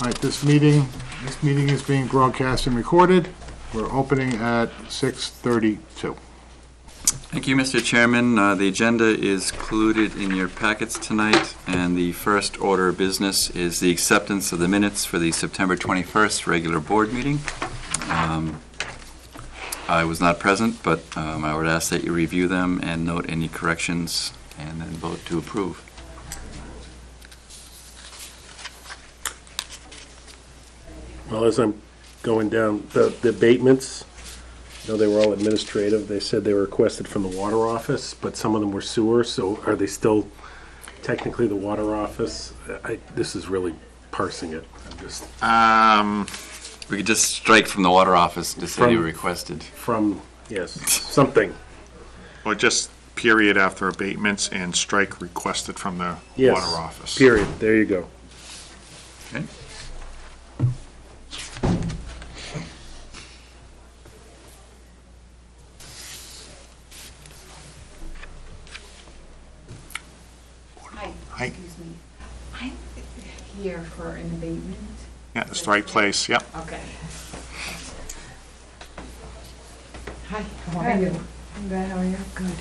All right, this meeting is being broadcast and recorded. We're opening at 6:32. Thank you, Mr. Chairman. The agenda is included in your packets tonight, and the first order of business is the acceptance of the minutes for the September 21st regular board meeting. I was not present, but I would ask that you review them and note any corrections and then vote to approve. Well, as I'm going down, the abatements, they were all administrative. They said they were requested from the water office, but some of them were sewer, so are they still technically the water office? This is really parsing it. We could just strike from the water office to say you requested. Yes, something. Or just period after abatements and strike requested from the Yes, water office. period. There you go. Okay. Hi. Excuse me. I'm here for an abatement. Yeah, it's the right place, yep. Okay. Hi, how are you? I'm good, how are you? Good.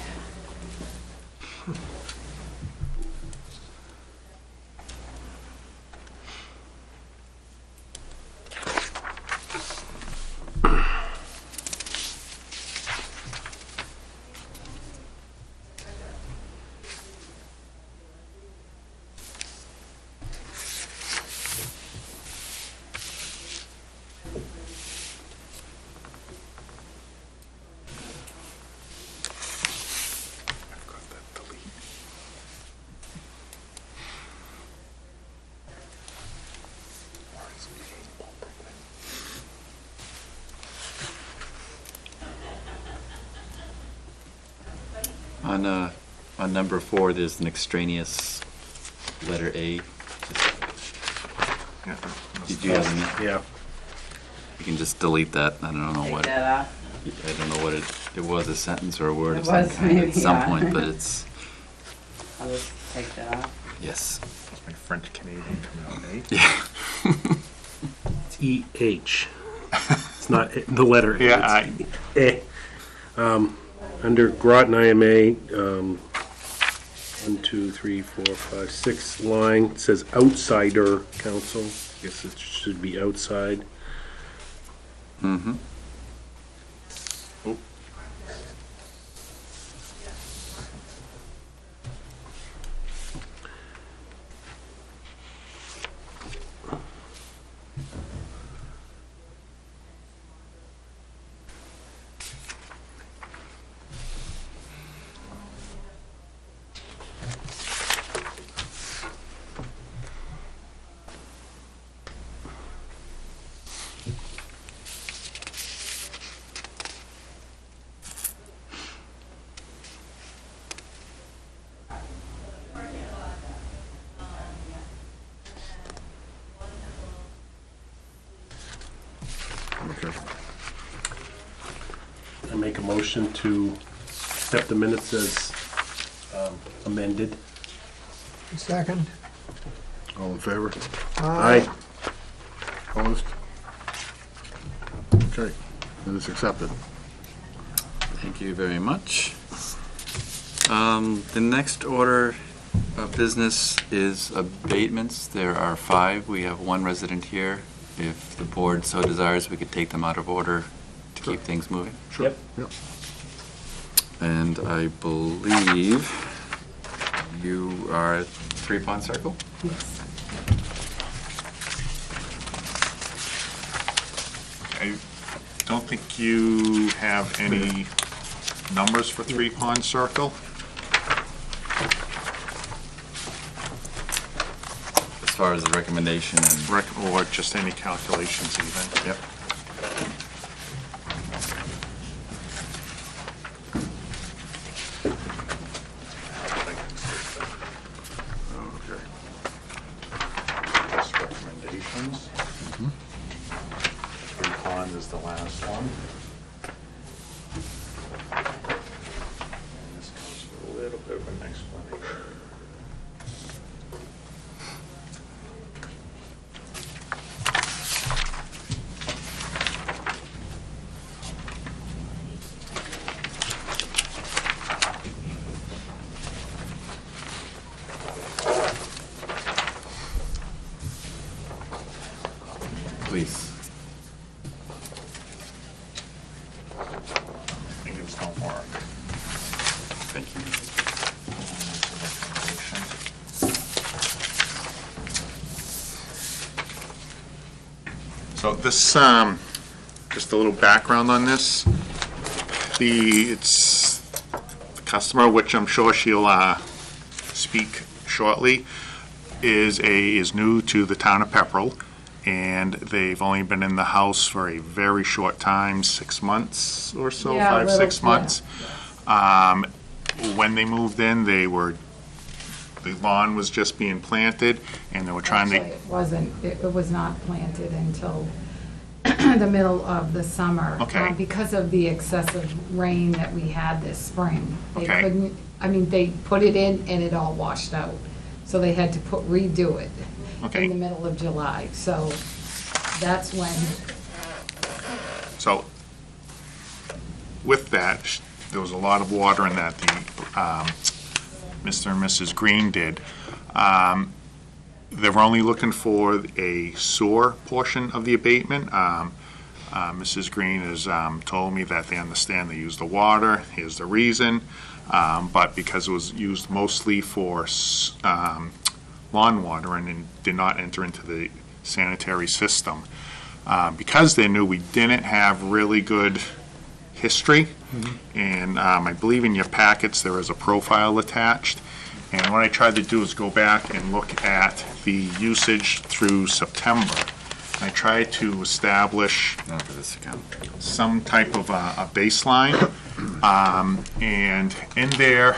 On number 4, there's an extraneous letter A. Yeah. Did you have any? Yeah. You can just delete that. I don't know Take what. that off. I don't know what it was, a sentence or a word It of some was, kind maybe, at some yeah. point, but it's, I'll just take that off. yes. That's my French Canadian coming out, eh? Yeah. It's E-H. It's not the letter A. Yeah, It's E. Under Groton IMA, 1, 2, 3, 4, 5, 6 line, it says outsider council. I guess it should be outside. Mm-hmm. Okay. I make a motion to accept the minutes as amended. Second. All in favor? Aye. Opposed? Okay, it is accepted. Thank you very much. The next order of business is abatements. There are 5. We have 1 resident here. If the board so desires, we could take them out of order to keep things moving. Sure. Yep. Yep. And I believe you are at 3 Pond Circle? Yes. I don't think you have any numbers for 3 Pond Circle. As far as the recommendation and... Or just any calculations even. Yep. Okay. Just recommendations. 3 Pond is the last one. And this comes with a little bit of an explanation. this, just a little background on this. It's the customer, which I'm sure she'll speak shortly, is new to the town of Pepperell, and they've only been in the house for a very short time, 6 months or so, Yeah, a 5, little, 6 months. When they moved in, the lawn was just being planted, and they were trying Actually, to, it wasn't, it was not planted until the middle of the summer. Okay. Because of the excessive rain that we had this spring. They Okay. couldn't, I mean, they put it in and it all washed out. So they had to redo it Okay. in the middle of July. So that's when, so with that, there was a lot of watering that the Mr. and Mrs. Green did. They were only looking for a sewer portion of the abatement. Mrs. Green has told me that they understand they use the water, here's the reason, but because it was used mostly for lawn watering and did not enter into the sanitary system. Because they knew we didn't have really good history, and I believe in your packets there is a profile attached. And what I tried to do is go back and look at the usage through September. I tried to establish Not for this account. some type of a baseline. And in there,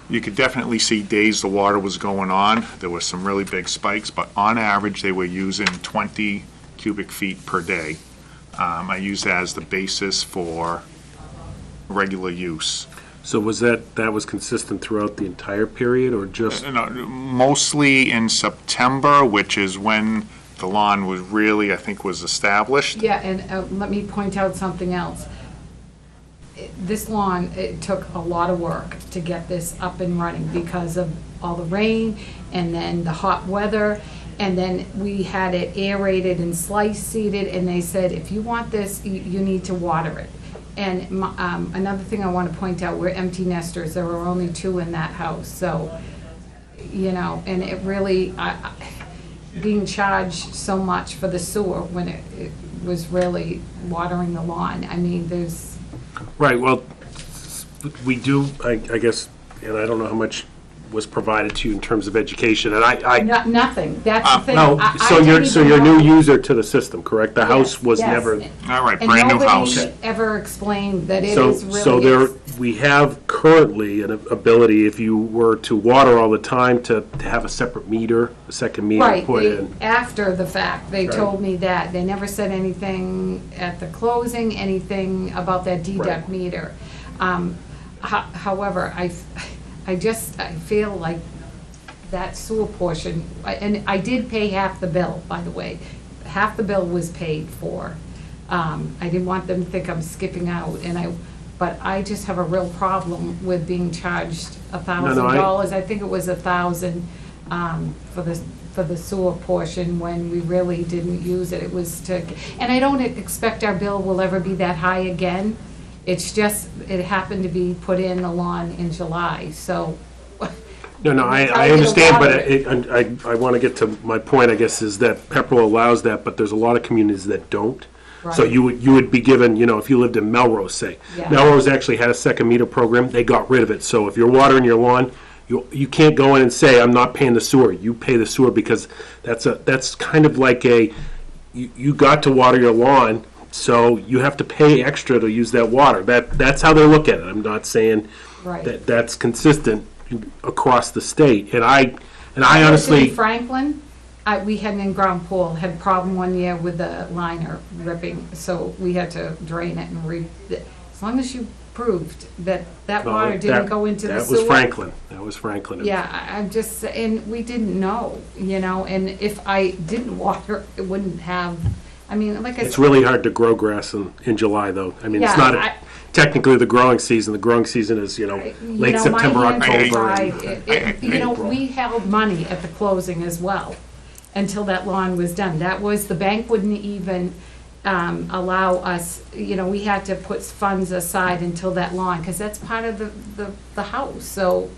you could definitely see days the water was going on. There were some really big spikes, but on average, they were using 20 cubic feet per day. I use that as the basis for regular use. So was that was consistent throughout the entire period, or just? No, mostly in September, which is when the lawn was really, I think, was established. yeah, and let me point out something else. This lawn, it took a lot of work to get this up and running because of all the rain and then the hot weather. And then we had it aerated and slice seeded, and they said, if you want this, you need to water it. And another thing I want to point out, we're empty nesters. There were only 2 in that house. So, you know, and it really, being charged so much for the sewer when it was really watering the lawn. I mean, there's, Right, well, we do, I guess, and I don't know how much was provided to you in terms of education, and nothing. That's the thing. no, so you're a new user to the system, correct? The house was Yes. never. All right, And brand new house. nobody ever explained that it So, is really. so there, we have currently an ability, if you were to water all the time, to have a separate meter, a second meter Right, put in. after the fact, they Right. told me that. They never said anything at the closing, anything about that deduct Right. meter. However, I feel like that sewer portion, and I did pay half the bill, by the way. Half the bill was paid for. I didn't want them to think I'm skipping out, but I just have a real problem with being charged $1,000. I think it was $1,000 for the sewer portion when we really didn't use it. It was and I don't expect our bill will ever be that high again. It's just, it happened to be put in the lawn in July, so. No, I understand, but I want to get to my point, I guess, is that Pepperell allows that, but there's a lot of communities that don't. So Right. you would be given, if you lived in Melrose, say. Yeah. Melrose actually had a second meter program, they got rid of it. So if you're watering your lawn, you can't go in and say, I'm not paying the sewer. You pay the sewer because that's kind of like you got to water your lawn, so you have to pay extra to use that water. That's how they look at it. I'm not saying Right. that that's consistent across the state. And I In honestly, Franklin, we had an in-ground pool, had a problem one year with the liner ripping, so we had to drain it and as long as you proved that water didn't go into the sewer. That was Franklin. That was Franklin. Yeah, I'm just saying, we didn't know, and if I didn't water, it wouldn't have, I mean, like I said. It's really hard to grow grass in July, though. I mean, it's Yeah, not technically the growing season. The growing season is, late September, my hands October. are and tied. We held money at the closing as well, until that lawn was done. The bank wouldn't even allow us, we had to put funds aside until that lawn, because that's part of the house, so,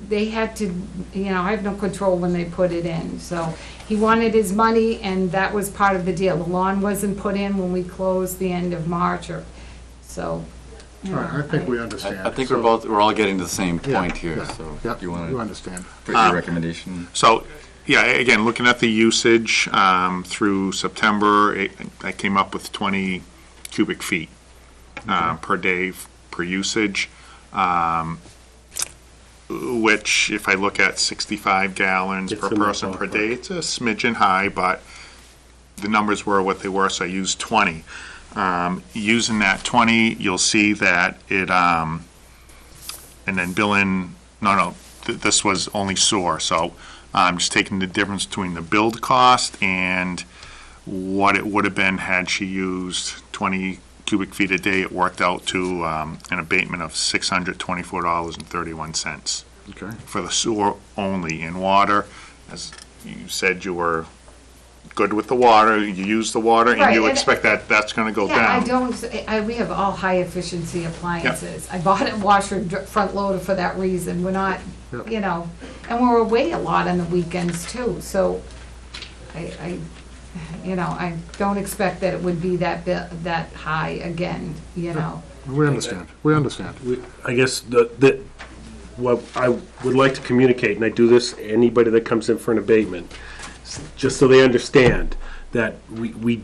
they had to, I have no control when they put it in, so. he wanted his money, and that was part of the deal. The lawn wasn't put in when we closed the end of March, or, so. you All right, know, I think we understand. I think So- we're all getting to the same Yeah, point here, yeah, so yeah, you want you to understand. put your recommendation? So, yeah, again, looking at the usage through September, I came up with 20 cubic feet per day per usage, which if I look at 65 gallons It's per in that person per ballpark. day, it's a smidgen high, but the numbers were what they were, so I used 20. Using that 20, you'll see that it, and then billing, this was only sewer, so I'm just taking the difference between the build cost and what it would have been had she used 20 cubic feet a day. It worked out to an abatement of $624.31 Okay. for the sewer only. In water, as you said, you were good with the water, you use the water, and Right, you and- expect that that's gonna go Yeah, I down. we have all high-efficiency appliances. I bought a washer front loader for that reason. We're not, Yep. you know, and we're away a lot on the weekends too, so I don't expect that it would be that high again, you know. We understand, we understand. I guess what I would like to communicate, and I do this, anybody that comes in for an abatement, just so they understand that we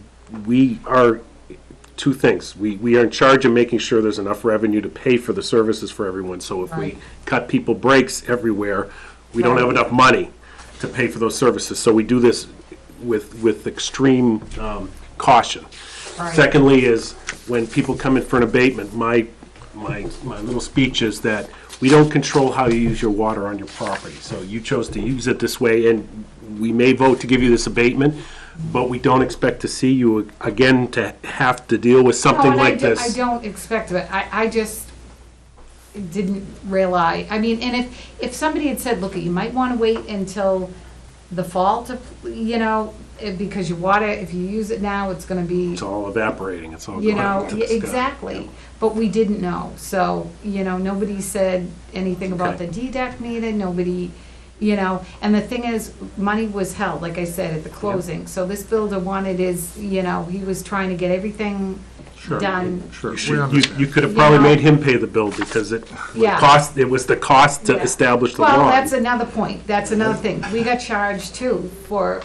are, two things. We are in charge of making sure there's enough revenue to pay for the services for everyone. So if we Right. cut people breaks everywhere, we don't have Right. enough money to pay for those services. So we do this with extreme caution. Right. Secondly is, when people come in for an abatement, my little speech is that we don't control how you use your water on your property. So you chose to use it this way, and we may vote to give you this abatement, but we don't expect to see you again to have to deal with something No, and like this. I don't expect it. I just didn't realize, I mean, and if somebody had said, look, you might want to wait until the fall to, you know, because your water, if you use it now, it's gonna be, It's all evaporating, it's all you going know, into the sky. exactly. But we didn't know, so, you know, nobody said anything about the Okay. deduct meter, nobody, you know, and the thing is, money was held, like I said, at the closing. So this builder wanted his, you know, he was trying to get everything Sure. done. Sure, You we understand. you could have probably You know- made him pay the bill because it Yeah. was the cost to Yeah. establish the Well, lawn. that's another point, that's another thing. We got charged too for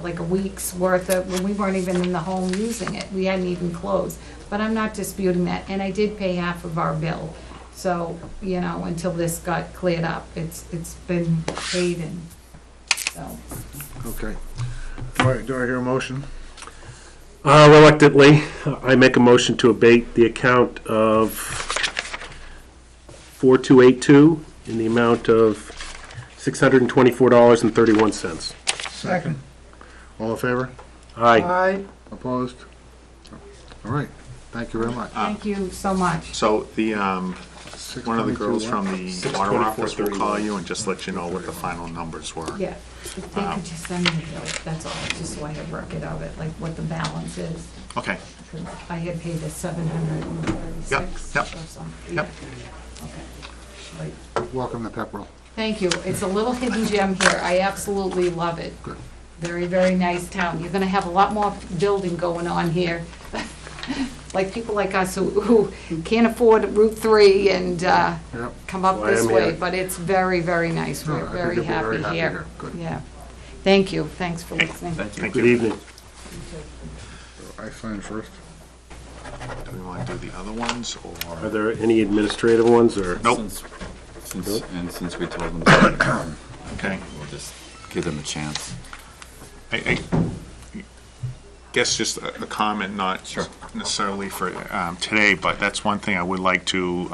like a week's worth of, when we weren't even in the home using it. We hadn't even closed. But I'm not disputing that, and I did pay half of our bill. So, you know, until this got cleared up, it's been paid and, so. Okay. Do I hear a motion? Reluctantly, I make a motion to abate the account of 4282 in the amount of $624.31. Second. All in favor? Aye. Aye. Opposed? All right, thank you very much. Thank you so much. So the, one of the girls 622, from the 624, water office will call 31. you and just let you know what the final numbers were. Yeah, if they could just send me the bill, that's all, just so I have record of it, like what the balance is. Okay, 'Cause I had paid the 736 Yep, or something. yep. Okay. Right. Welcome to Pepperell. Thank you. It's a little hidden gem here. I absolutely love it. Good. Very, very nice town. You're gonna have a lot more building going on here. Like people like us who can't afford Route 3 and Yep. come up Why this I'm way, here. but it's very, very nice. No, We're I think very you'll be very happy happy here. here. Good. Yeah. Thank you. Thanks for listening. Thank you. Thank Good you. evening. I sign first. Do we want to do the other ones, Are or? there any administrative ones, or? Nope. Since we told them, to, Okay. we'll just give them a chance. I guess just a comment, not Sure. necessarily for today, but that's one thing I would like to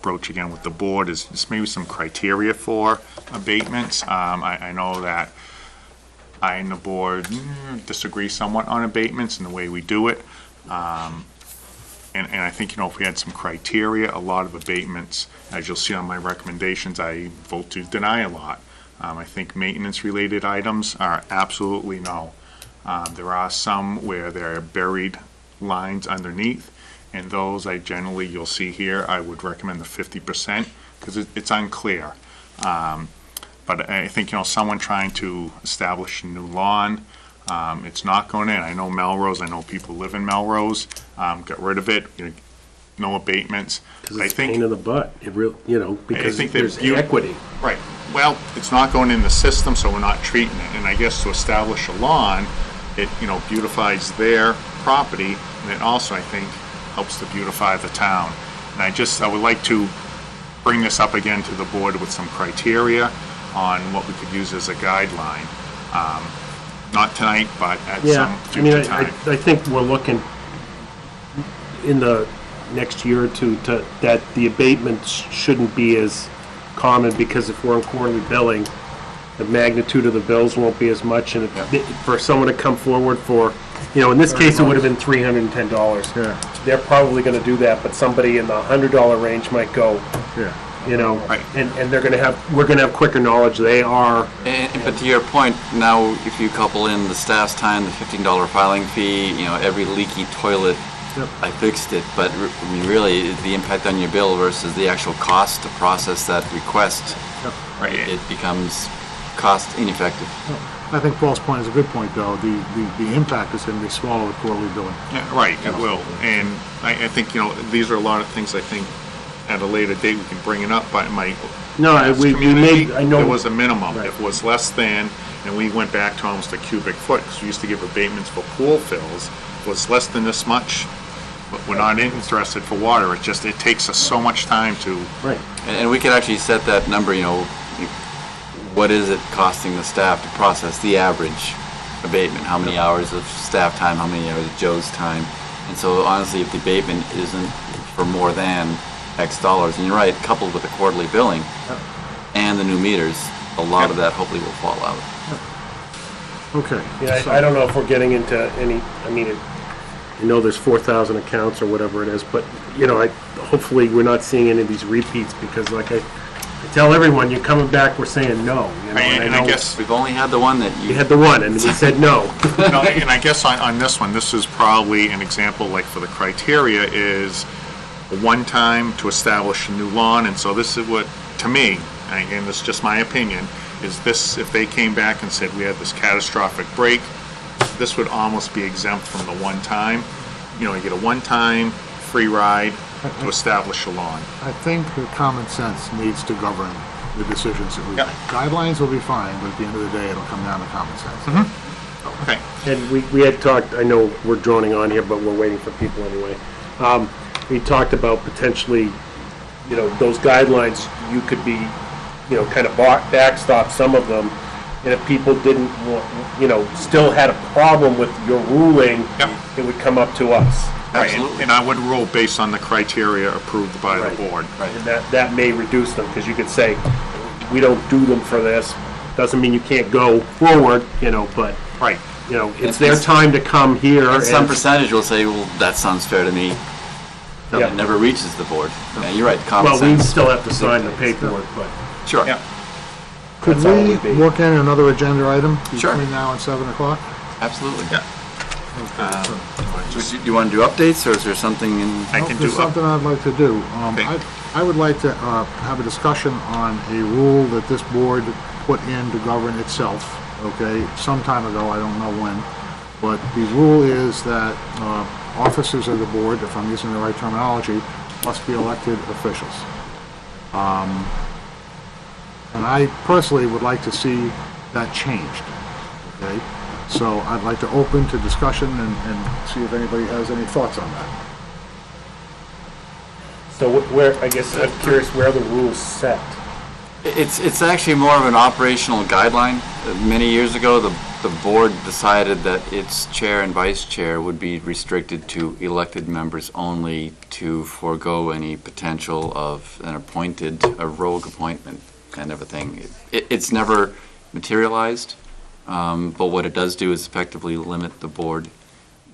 broach again with the board, is just maybe some criteria for abatements. I know that I and the board disagree somewhat on abatements and the way we do it. And I think, you know, if we had some criteria, a lot of abatements, as you'll see on my recommendations, I vote to deny a lot. I think maintenance-related items are absolutely no. There are some where there are buried lines underneath, and those I generally, you'll see here, I would recommend the 50%, because it's unclear. But I think, someone trying to establish a new lawn, it's not going in. I know Melrose, I know people live in Melrose, got rid of it, no abatements. Because I it's a think, pain in the butt. It really, because think that there's you- equity. right, well, it's not going in the system, so we're not treating it. And I guess to establish a lawn, it, beautifies their property, and it also, I think, helps to beautify the town. And I would like to bring this up again to the board with some criteria on what we could use as a guideline. Not tonight, but at some future time. I think we're looking in the next year or two that the abatements shouldn't be as common, because if we're on quarterly billing, the magnitude of the bills won't be as much, and for someone to come forward for, in this case, it would have been $310. Yeah. They're probably gonna do that, but somebody in the $100 range might go, Yeah. Right. and we're gonna have quicker knowledge. They are, But to your point, now if you couple in the staff's time, the $15 filing fee, every leaky toilet, Yep. I fixed it, but really, the impact on your bill versus the actual cost to process that request, Right. it becomes cost ineffective. I think Paul's point is a good point, though. The impact is going to be smaller with quarterly billing. Yeah, right, it will. And I think, these are a lot of things I think at a later date we can bring it up, but my No, past we community, made- I know- there was a minimum. Right. If it was less than, and we went back to almost a cubic foot, because we used to give abatements for pool fills, if it was less than this much, but we're not interested for water. It takes us so much time to, right. And we could actually set that number, what is it costing the staff to process the average abatement? How many hours of staff time, how many hours of Joe's time? And so honestly, if the abatement isn't for more than X dollars, and you're right, coupled with the quarterly billing and the new meters, a lot of that hopefully will fall out. Okay. Yeah, I don't know if we're getting into any, I know there's 4,000 accounts or whatever it is, but, hopefully we're not seeing any of these repeats, because like I tell everyone, you're coming back, we're saying no. and I guess, We've only had the one that We you, had the one, and we said no. no, and I guess on this one, this is probably an example, like for the criteria is one time to establish a new lawn, and so this is what, to me, and this is just my opinion, is this, if they came back and said we had this catastrophic break, this would almost be exempt from the one time. You get a one-time free ride to establish a lawn. I think the common sense needs to govern the decisions that we Yep. make. Guidelines will be fine, but at the end of the day, it'll come down to common sense. Okay. And we had talked, I know we're droning on here, but we're waiting for people anyway. We talked about potentially, those guidelines, you could be, kind of backstop some of them. And if people didn't want, still had a problem with your ruling, Yep. it would come up to us. Right, Absolutely. and I would rule based on the criteria approved by Right. the board. Right. And that may reduce them, because you could say, we don't do them for this. Doesn't mean you can't go forward, but, Right. it's their time to come here. and some and- percentage will say, well, that sounds fair to me. Yeah. It never reaches the board. Yeah, you're right, common Well, we sense. still have to sign the paperwork, but Sure. Yeah. Could That's all it we would be. work in another agenda item Sure. between now and 7 o'clock? Absolutely. Yeah. Do you want to do updates, or is there something in? I can do There's something I'd like to do. Okay. I would like to have a discussion on a rule that this board put in to govern itself, okay, some time ago, I don't know when. But the rule is that officers of the board, if I'm using the right terminology, must be elected officials. And I personally would like to see that changed, okay? So I'd like to open to discussion and see if anybody has any thoughts on that. so where, I guess, I'm curious where the rules set. It's actually more of an operational guideline. Many years ago, the board decided that its chair and vice chair would be restricted to elected members only, to forego any potential of a rogue appointment kind of a thing. It's never materialized, but what it does do is effectively limit the board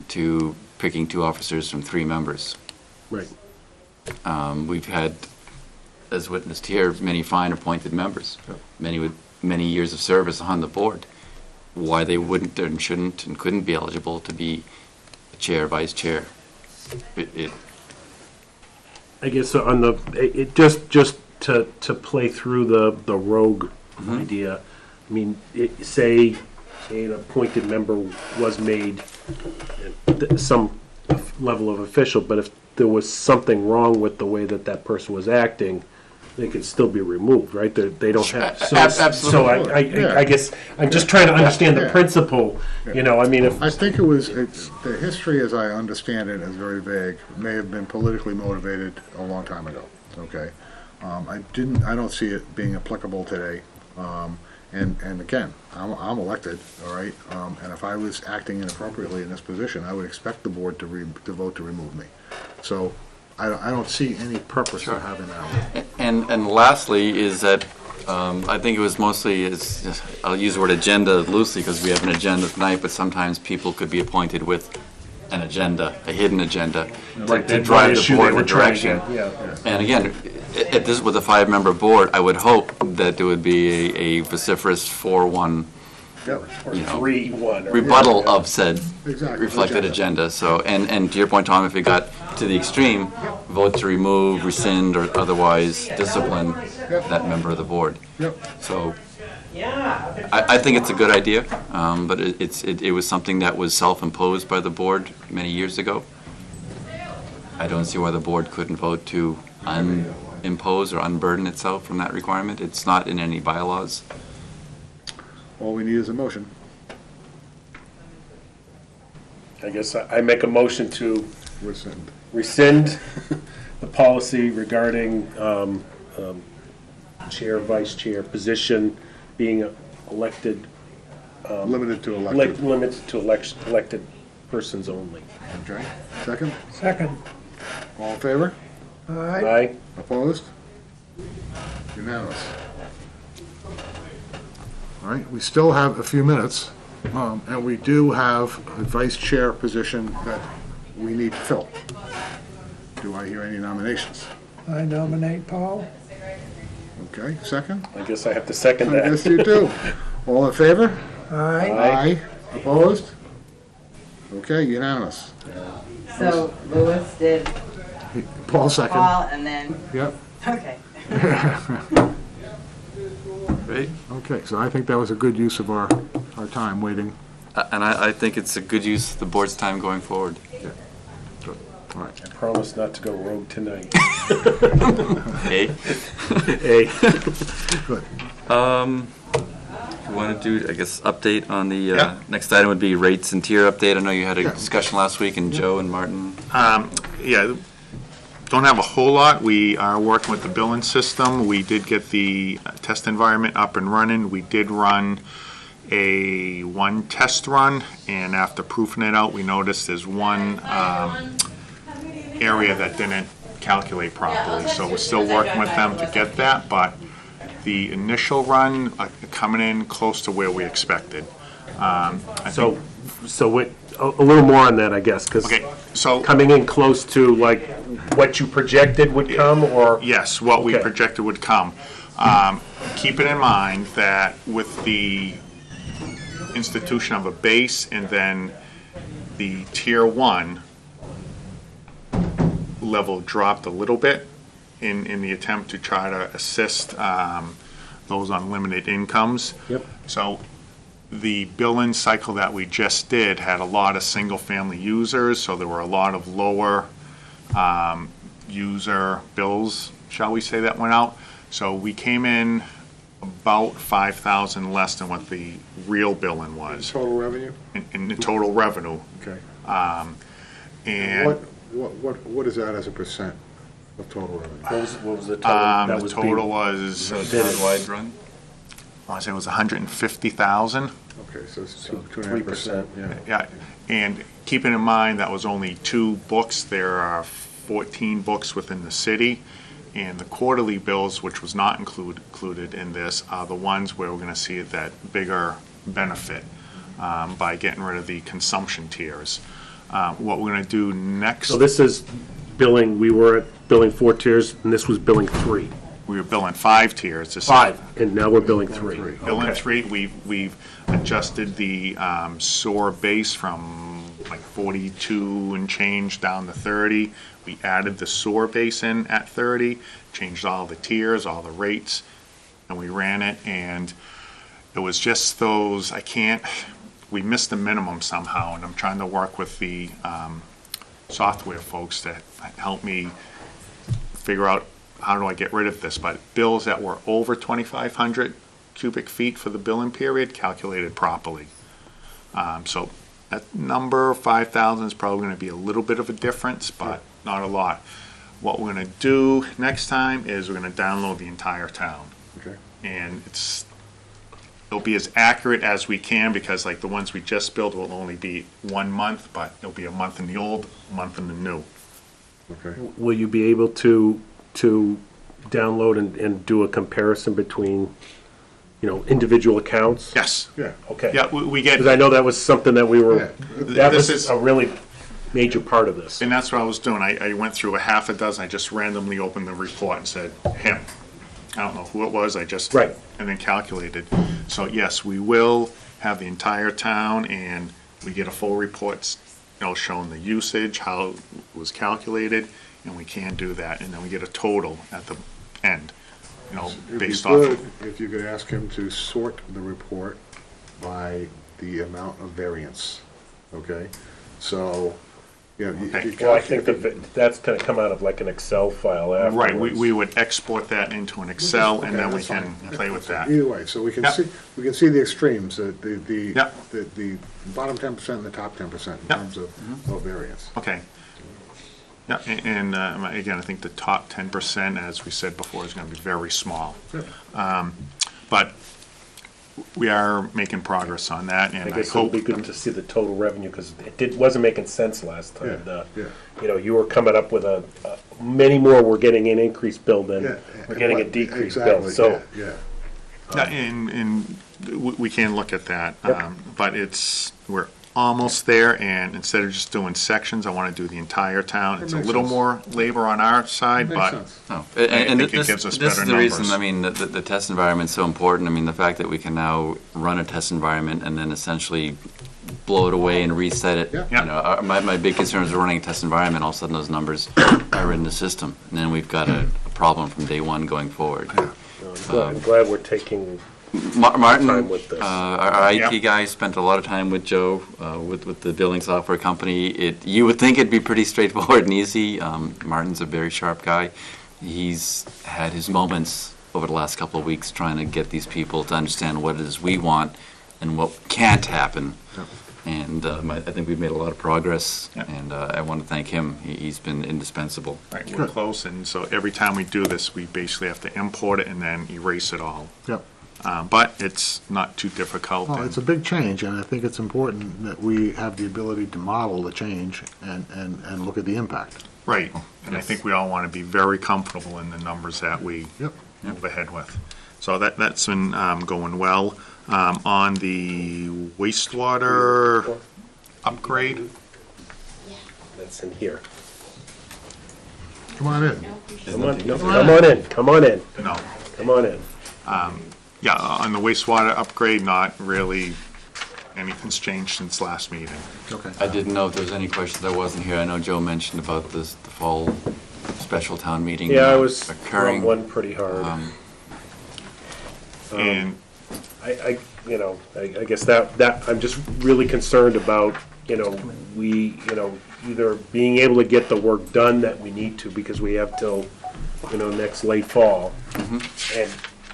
to picking 2 officers from 3 members. Right. We've had, as witnessed here, many fine appointed members, many with many years of service on the board. Why they wouldn't and shouldn't and couldn't be eligible to be a chair, vice chair. I guess on just to play through the rogue idea. I mean, say an appointed member was made some level of official, but if there was something wrong with the way that that person was acting, they could still be removed, right? They don't have. So, Absolutely. So I guess I'm just trying to understand the Yeah. principle. You know, I mean, if I think it's, the history, as I understand it, is very vague. It may have been politically motivated a long time ago, okay? I don't see it being applicable today. And again, I'm elected, all right? And if I was acting inappropriately in this position, I would expect the board to vote to remove me. So I don't see any purpose of having that. And lastly is that I think it was mostly, I'll use the word agenda loosely because we have an agenda tonight, but sometimes people could be appointed with an agenda, a hidden agenda, to drive the board in a direction. And again, if this was a 5-member board, I would hope that there would be a vociferous 4-1 or 3-1 rebuttal of said Exactly. reflected agenda. So, and to your point, Tom, if it got to the extreme, vote to remove, rescind, or otherwise discipline that member of the board. Yep. So, I think it's a good idea, but it was something that was self-imposed by the board many years ago. I don't see why the board couldn't vote to unimpose or unburden itself from that requirement. It's not in any bylaws. All we need is a motion. I guess I make a motion to Rescind. rescind the policy regarding chair, vice chair position being elected, Limited to elected. limited to elected persons only. Okay. Second? Second. All in favor? Aye. Aye? Opposed? Unanimous. All right, we still have a few minutes, and we do have a vice chair position that we need to fill. Do I hear any nominations? I nominate Paul. Okay, second? I guess I have to second I that. guess you do. All in favor? Aye. Aye. Opposed? Okay, unanimous. So Louis did Paul second. Paul and then, Yep. okay. Right? Okay, so I think that was a good use of our time waiting. And I think it's a good use of the board's time going forward. Good. All right. I promise not to go rogue tonight. Okay? Hey. Good. You want to do, I guess, update on the, Yeah. next item would be rates and tier update. I know you had a Yeah. discussion last week, and Joe and Martin. Yeah, don't have a whole lot. We are working with the billing system. We did get the test environment up and running. We did run one test run, and after proofing it out, we noticed there's one area that didn't calculate properly. So we're still working with them to get that, but the initial run coming in close to where we expected. So a little more on that, I guess, because Okay, so. coming in close to like what you projected would come, or? Yes, what we Okay. projected would come. Keeping in mind that with the institution of a base and then the tier 1 level dropped a little bit in the attempt to try to assist those on limited incomes. Yep. So the billing cycle that we just did had a lot of single-family users, so there were a lot of lower user bills, shall we say, that went out. So we came in about 5,000 less than what the real billing was Total revenue? in the total revenue. Okay. And What is that as a percent of total revenue? What was the total? that the was total was, Wide run? I want to say it was 150,000. Okay, so it's So 2.5%, yeah. Yeah, and keeping in mind that was only 2 books, there are 14 books within the city, and the quarterly bills, which was not included in this, are the ones where we're going to see that bigger benefit by getting rid of the consumption tiers. What we're going to do next, So this is billing, we were at billing 4 tiers, and this was billing 3. we were billing 5 tiers. This is 5, and now we're billing 3. Billing Okay. 3, we've adjusted the SOAR base from like 42 and change down to 30. We added the SOAR base in at 30, changed all the tiers, all the rates, and we ran it, and it was just those, we missed the minimum somehow, and I'm trying to work with the software folks to help me figure out how do I get rid of this, but bills that were over 2,500 cubic feet for the billing period calculated properly. So that number, 5,000, is probably going to be a little bit of a difference, but not a lot. What we're going to do next time is we're going to download the entire town. Okay. And it'll be as accurate as we can, because like the ones we just built will only be 1 month, but it'll be a month in the old, a month in the new. Okay. Will you be able to download and do a comparison between, individual accounts? Yes. Yeah. Okay. Yeah, we get. Because I know that was something that we were, Yeah. that This was is- a really major part of this. And that's what I was doing. I went through a half a dozen. I just randomly opened the report and said, him. I don't know who it was. I just. Right. And then calculated. So yes, we will have the entire town, and we get a full report, showing the usage, how it was calculated, and we can do that. And then we get a total at the end, It'd be based off good of. if you could ask him to sort the report by the amount of variance, okay? So, Okay. Well, I think that's going to come out of like an Excel file afterwards. Right, we would export that into an Excel, and Okay, then we that's can fine. play with that. Either way, so we can Yeah. see the extremes, the Yeah. bottom 10% and the top 10% in Yeah. terms of variance. Okay. Yeah, and again, I think the top 10%, as we said before, is going to be very small. But we are making progress on that, I and I guess it'll hope. be good to see the total revenue, because wasn't making sense last time. Yeah. You were coming up with many more were getting an increased bill than Yeah, we're getting a but- decreased bill. exactly, So, yeah. Yeah, and we can look at that, Yep. but we're almost there, and instead of just doing sections, I want to do the entire town. It's a makes little sense. more labor on our side, Makes but sense. Oh, I and think it this, gives us this is better the reason, numbers. I mean, the test environment's so important. I mean, the fact that we can now run a test environment and then essentially blow it away and reset it. Yeah. Yeah. My big concern is running a test environment, all of a sudden those numbers are in the system. And then we've got a problem from day one going forward. I'm glad we're taking Martin, time with this. our IT Yeah. guy, spent a lot of time with Joe, with the billing software company. You would think it'd be pretty straightforward and easy. Martin's a very sharp guy. He's had his moments over the last couple of weeks trying to get these people to understand what it is we want and what can't happen. And I think we've made a lot of progress, Yeah. and I want to thank him. He's been indispensable. right, we're close, and so every time we do this, we basically have to import it and then erase it all. Yep. But it's not too difficult. Well, and- it's a big change, and I think it's important that we have the ability to model the change and look at the impact. Right, and I Yes. think we all want to be very comfortable in the numbers that we Yep. move ahead with. So that's been going well. On the wastewater upgrade, That's in here. Come on in. Come on in, come on in, no. come on in. Yeah, on the wastewater upgrade, not really, anything's changed since last meeting. Okay. I didn't know if there was any questions. I wasn't here. I know Joe mentioned about the fall special town meeting Yeah, I was occurring. on one pretty hard. And, I guess that, I'm just really concerned about, either being able to get the work done that we need to, because we have till, next late fall. And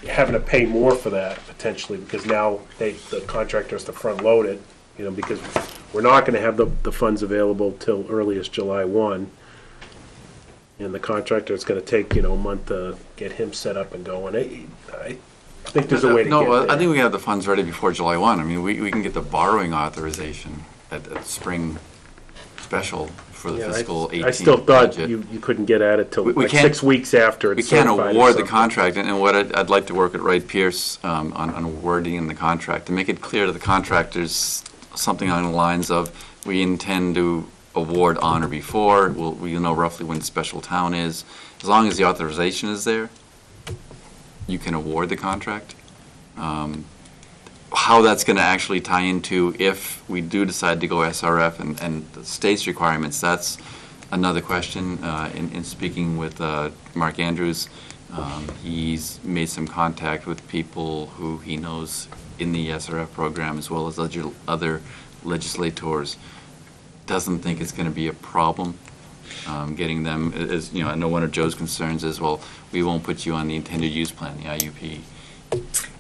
having to pay more for that potentially, because now the contractor has to front load it, because we're not gonna have the funds available till earliest July 1. And the contractor's gonna take, a month to get him set up and going. I think there's a way to get No, there. I think we have the funds ready before July 1. I mean, we can get the borrowing authorization at spring special for the Yeah, fiscal 18 I still thought budget. you couldn't get at it till We like can't- 6 weeks after We it's can't certified or award the something. contract, and what I'd like to work with Wright Pierce on wording in the contract, to make it clear to the contractors, something along the lines of, we intend to award on or before, we know roughly when the special town is. As long as the authorization is there, you can award the contract. How that's going to actually tie into if we do decide to go SRF and the state's requirements, that's another question. In speaking with Mark Andrews, He's made some contact with people who he knows in the SRF program, as well as other legislators. Doesn't think it's going to be a problem getting them, as, you know, I know one of Joe's concerns is, well, we won't put you on the intended use plan, the IUP,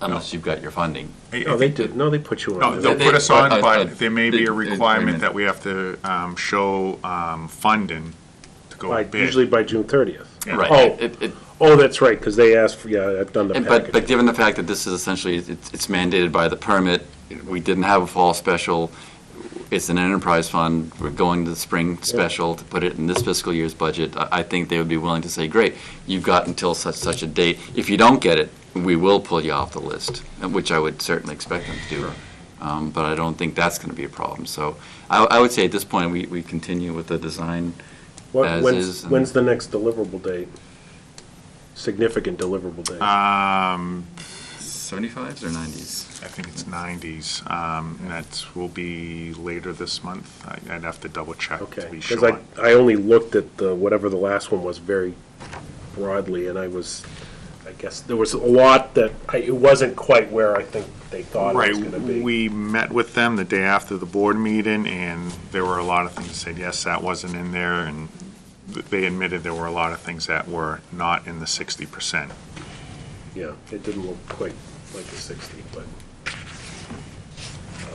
unless you've got your funding. No, they did, no, they put you No, on. they'll They- put us on, but- but there may be a agreement. requirement that we have to show funding to go By, bid. usually by June 30th. Yeah. Right. Oh. Oh, that's right, because they asked for, yeah, I've done the package. But given the fact that this is essentially, it's mandated by the permit, we didn't have a fall special, it's an enterprise fund, we're going to the spring special to put it in this fiscal year's budget, I think they would be willing to say, great, you've got until such a date. If you don't get it, we will pull you off the list, which I would certainly expect them to do. But I don't think that's going to be a problem. So I would say at this point, we continue with the design as is. When's the next deliverable date? Significant deliverable date? 75s or 90s? I think it's 90s, and that will be later this month. I'd have to double check Okay, to be because sure. I only looked at whatever the last one was very broadly, and I guess there was a lot that, it wasn't quite where I think they thought it Right, was going to be. we met with them the day after the board meeting, and there were a lot of things that said, yes, that wasn't in there, and they admitted there were a lot of things that were not in the 60%. Yeah, it didn't look quite like a 60, but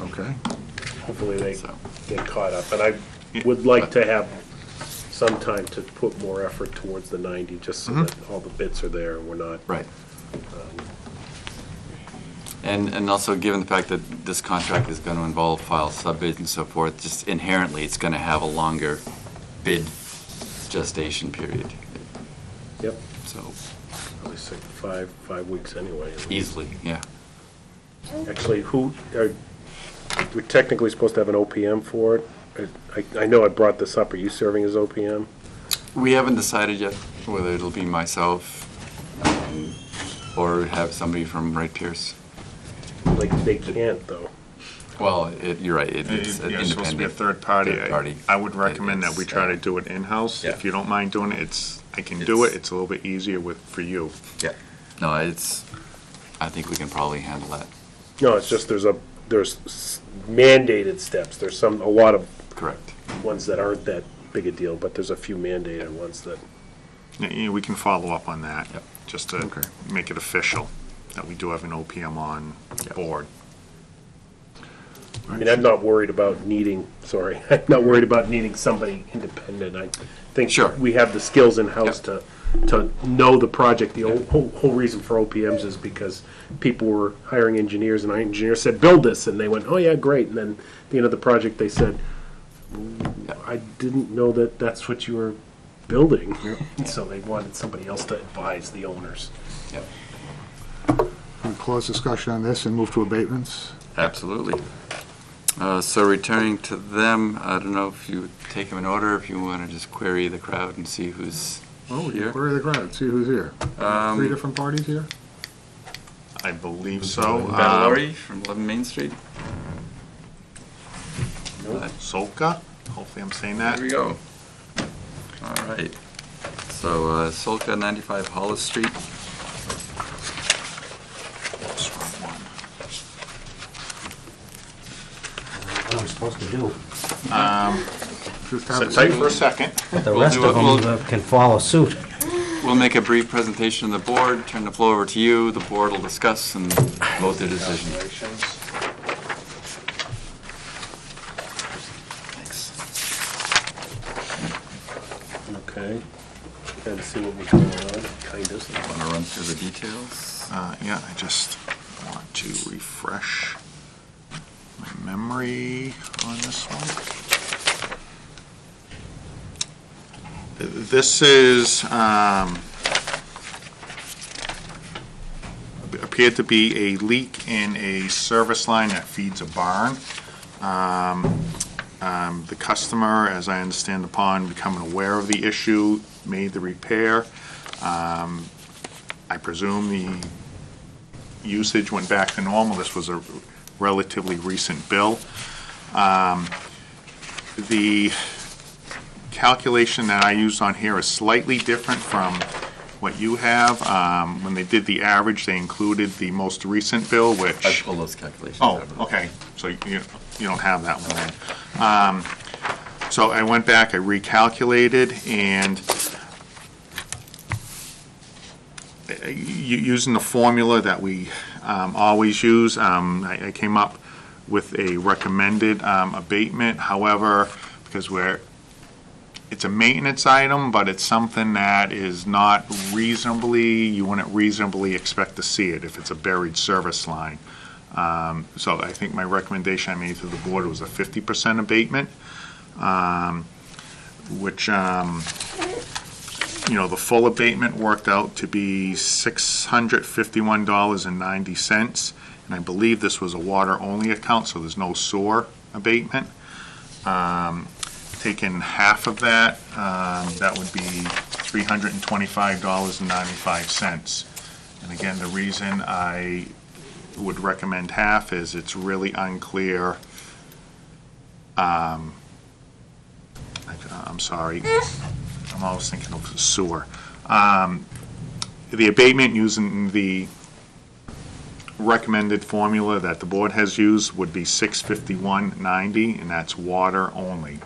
Okay. hopefully they So. get caught up. And I would like to have some time to put more effort towards the 90, just so that all the bits are there, and we're not. Right. And also, given the fact that this contract is going to involve file sub-bids and so forth, just inherently, it's going to have a longer bid gestation period. Yep, So probably 5 weeks anyway. easily, yeah. Actually, we're technically supposed to have an OPM for it. I know I brought this up. Are you serving as OPM? We haven't decided yet whether it'll be myself or have somebody from Wright Pierce. Like, they can't, though. Well, you're right, it's Yeah, independent. it's supposed to be a third party. Third party. I would recommend that we It's, try to do it in-house. yeah. If you don't mind doing it, I can do it. It's a little bit easier for you. Yeah. No, I think we can probably handle that. No, it's just there's mandated steps. There's a lot of Correct. ones that aren't that big a deal, but there's a few mandated ones that. Yeah, we can follow up on that, Yep. just to Okay. make it official, that we do have an OPM on board. I mean, I'm not worried about needing somebody independent. I think Sure. we have the skills in-house Yep. to know the project. The whole reason for OPMs is because people were hiring engineers, and our engineer said, build this, and they went, oh yeah, great. And then at the end of the project, they said, I didn't know that that's what you were building. So they wanted somebody else to advise the owners. Yep. We close discussion on this and move to abatements. Absolutely. So returning to them, I don't know if you would take them in order, if you want to just query the crowd and see who's Oh, you here. query the crowd, see who's here. 3 different parties here? I believe so. Battlori from 11 Main Street. Solka, hopefully I'm saying that. There we go. All right. So Solka, 95 Hollis Street. What am I supposed to do? Just have Sit it. tight for a second. The We'll rest do of it. them can follow suit. We'll make a brief presentation to the board, turn the floor over to you, the board will discuss and vote their decision. Congratulations. Thanks. Okay. Kind of see what was going on, kind of. Want to run through the details? Yeah, I just want to refresh my memory on this one. This is, appeared to be a leak in a service line that feeds a barn. The customer, as I understand, upon becoming aware of the issue, made the repair. I presume the usage went back to normal. This was a relatively recent bill. The calculation that I used on here is slightly different from what you have. When they did the average, they included the most recent bill, I which, pulled those calculations. oh, out. okay, so you don't have that one then. So I went back, I recalculated, and using the formula that we always use, I came up with a recommended abatement. However, because it's a maintenance item, but it's something that is not you wouldn't reasonably expect to see it if it's a buried service line. So I think my recommendation I made to the board was a 50% abatement, which, the full abatement worked out to be $651.90, and I believe this was a water-only account, so there's no sewer abatement. Taking half of that, that would be $325.95. And again, the reason I would recommend half is it's really unclear. I'm sorry, I'm always thinking of sewer. The abatement using the recommended formula that the board has used would be $651.90, and that's water only.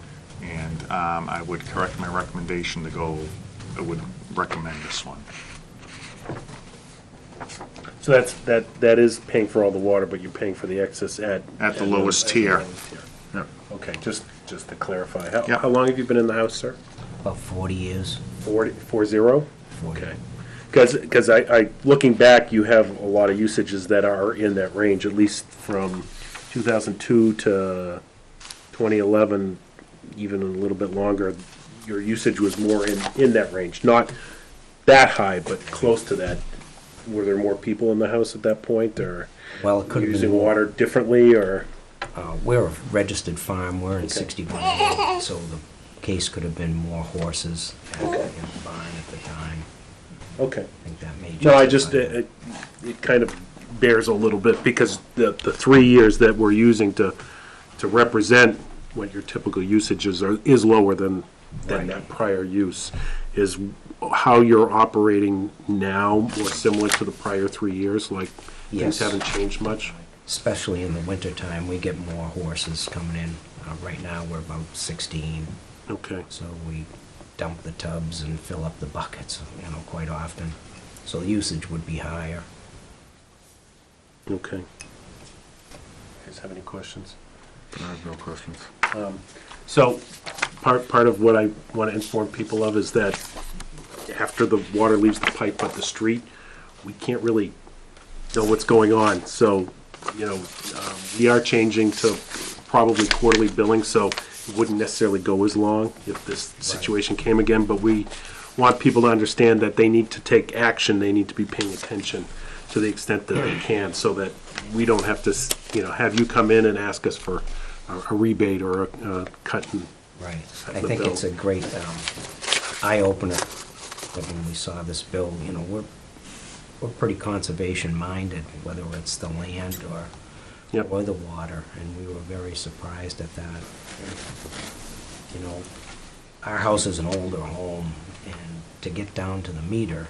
And I would correct my recommendation to go, I would recommend this one. So that is paying for all the water, but you're paying for the excess at The lowest tier. Yep. Okay, just to clarify. Yep. How long have you been in the house, sir? About 40 years. 40? 40. Okay. Because I looking back, you have a lot of usages that are in that range, at least from 2002 to 2011, even a little bit longer. Your usage was more in that range, not that high, but close to that. Were there more people in the house at that point, or Well, it could have been using more. water differently, or? We're a registered farm. We're in Okay. 61 Road, so the case could have been more horses in the barn at the time. Okay. I think that may No, I justify just, it. it kind of bears a little bit, because the 3 years that we're using to represent what your typical usages are, is lower than Right. that prior use. Is how you're operating now more similar to the prior 3 years? Like, Yes. things haven't changed much? Especially in the wintertime, we get more horses coming in. Right now, we're about 16, Okay. so we dump the tubs and fill up the buckets, quite often. So the usage would be higher. Okay. You guys have any questions? I have no questions. So, part of what I want to inform people of is that after the water leaves the pipe up the street, we can't really know what's going on. So, we are changing to probably quarterly billing, so it wouldn't necessarily go as long if this situation came again, but we want people to understand that they need to take action, they need to be paying attention to the extent that they can, so that we don't have to, have you come in and ask us for a rebate or a cut in. Right. Cut I in the think bill. it's a great eye-opener that when we saw this bill, we're pretty conservation-minded, whether it's the land Yep. or the water, and we were very surprised at that. Our house is an older home, and to get down to the meter,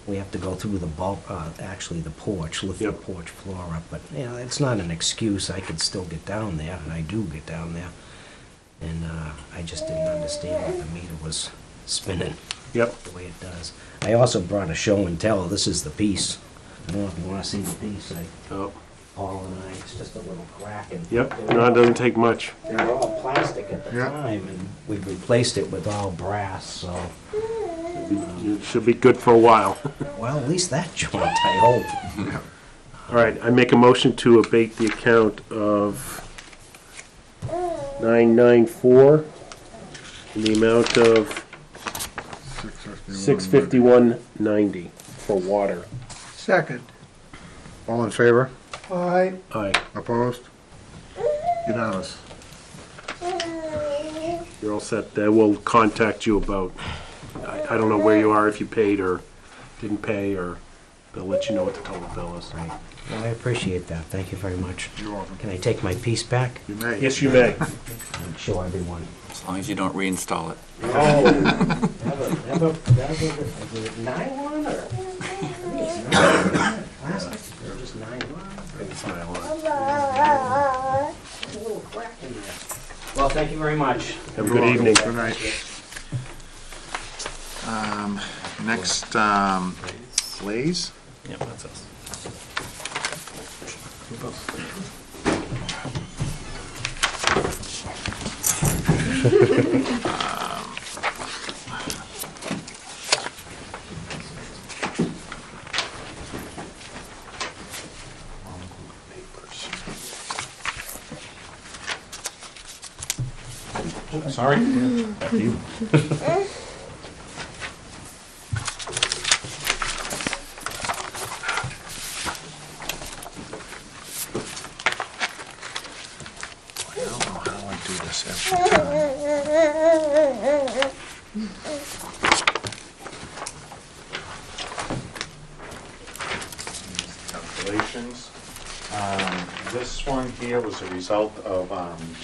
we have to go through the actually the porch, lift the Yep. porch floor up, but, it's not an excuse. I could still get down there, and I do get down there. And I just didn't understand that the meter was spinning Yep. the way it does. I also brought a show and tell. This is the piece. I don't know if you want to see the piece. Oh, Paul and I, it's just a little crack. And yep. No, it doesn't take much. they were all plastic at the Yeah. time, and we've replaced it with all brass, so, It should be good for a while. well, at least that joint, I hope. All right, I make a motion to abate the account of 994 in the amount of 651.90 for water. Second. All in favor? Aye. Aye. Opposed? Unanimous. You're all set. They will contact you about, I don't know where you are, if you paid or didn't pay, or they'll let you know what the total bill is. Right. Well, I appreciate that. Thank you very much. You're welcome. Can I take my piece back You may. Yes, you may. and show everyone? As long as you don't reinstall it. Oh. Is it nylon or? Plastic? Or just nylon? It's nylon. There's a little crack in there. Well, thank you very much. Have a good evening. Good night. Next, Blaze? Yep, that's us. Sorry? I don't know how I do this every time. Calculations. This one here was a result of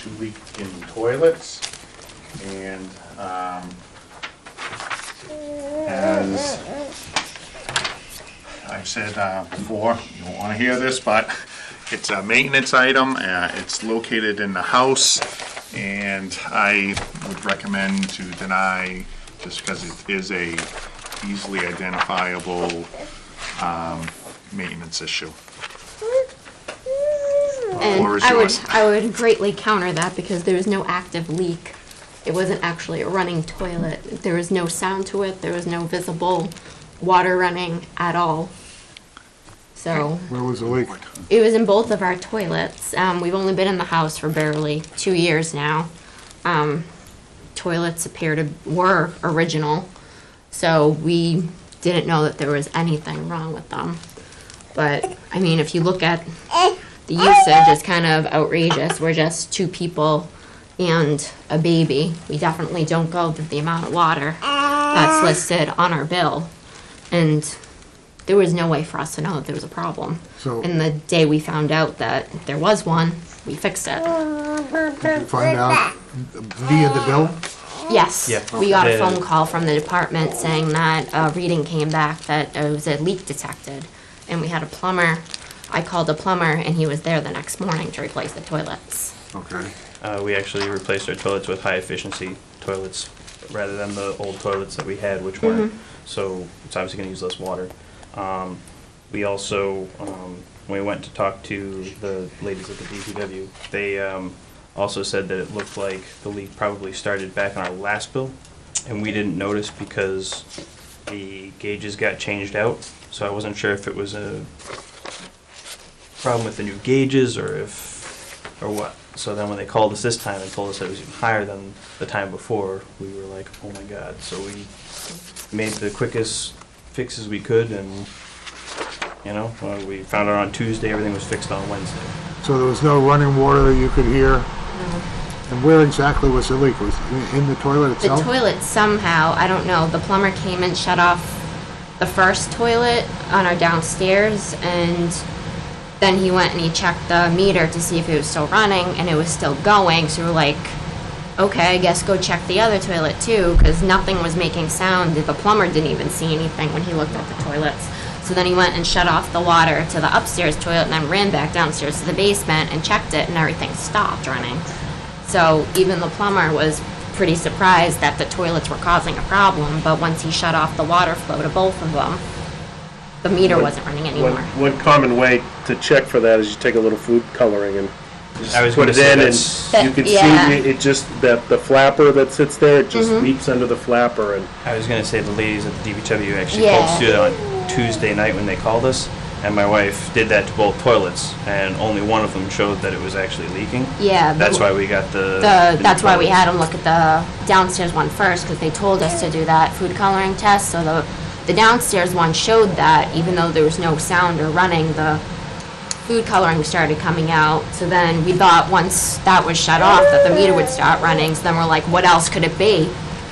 2 leaking toilets. And as I've said before, you won't want to hear this, but it's a maintenance item. It's located in the house, and I would recommend to deny just because it is a easily identifiable maintenance issue. And Floor is I would, yours. I would greatly counter that because there was no active leak. It wasn't actually a running toilet. There was no sound to it. There was no visible water running at all. So Where was the leak? it was in both of our toilets. We've only been in the house for barely 2 years now. Toilets were original, so we didn't know that there was anything wrong with them. But I mean, if you look at the usage, it's kind of outrageous. We're just 2 people and a baby. We definitely don't go the amount of water that's listed on our bill. And there was no way for us to know that there was a problem. So- And the day we found out that there was one, we fixed it. Did you find out via the bill? Yes, Yeah. we got a Yeah. phone call from the department saying that a reading came back that it was a leak detected. And we had a plumber. I called a plumber and he was there the next morning to replace the toilets. Okay. We actually replaced our toilets with high-efficiency toilets rather than the old toilets that we had, which weren't. So it's obviously going to use less water. We also, when we went to talk to the ladies at the DPW, they also said that it looked like the leak probably started back on our last bill, and we didn't notice because the gauges got changed out. So I wasn't sure if it was a problem with the new gauges or what. So then when they called us this time and told us it was even higher than the time before, we were like, oh my God. So we made the quickest fixes we could, and we found out on Tuesday, everything was fixed on Wednesday. So there was no running water that you could hear? And where exactly was the leak? Was it in the toilet The itself? toilet somehow, I don't know, the plumber came and shut off the first toilet on our downstairs, and then he went and he checked the meter to see if it was still running, and it was still going. So we were like, okay, I guess go check the other toilet too, because nothing was making sound. The plumber didn't even see anything when he looked at the toilets. So then he went and shut off the water to the upstairs toilet and then ran back downstairs to the basement and checked it, and everything stopped running. So even the plumber was pretty surprised that the toilets were causing a problem, but once he shut off the water flow to both of them, the meter wasn't running anymore. One common way to check for that is you take a little food coloring and just I was put gonna it say in, and that's- you can Yeah. see it just, that the flapper that sits there, it just leaps under the flapper, and I was going to say the ladies at the DPW actually Yeah. told us to do it on Tuesday night when they called us, and my wife did that to both toilets, and only one of them showed that it was actually leaking. Yeah. That's why we got the new That's why we toilets. had him look at the downstairs one first, because they told us to do that food coloring test. So the downstairs one showed that even though there was no sound or running, the food coloring started coming out. So then we thought once that was shut off that the meter would start running. So then we're like, what else could it be?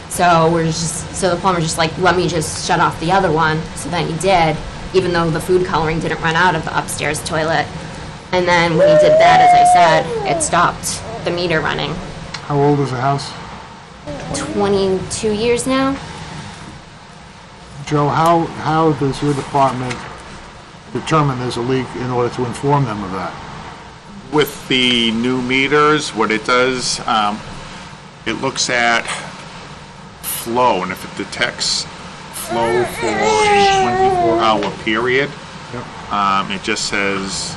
So the plumber's just like, let me just shut off the other one. So then he did. even though the food coloring didn't run out of the upstairs toilet. And then when he did that, as I said, it stopped the meter running. How old is the house? 22 years now? Joe, how does your department determine there's a leak in order to inform them of that? With the new meters, what it does, it looks at flow, and if it detects flow for a 24-hour period, it just says,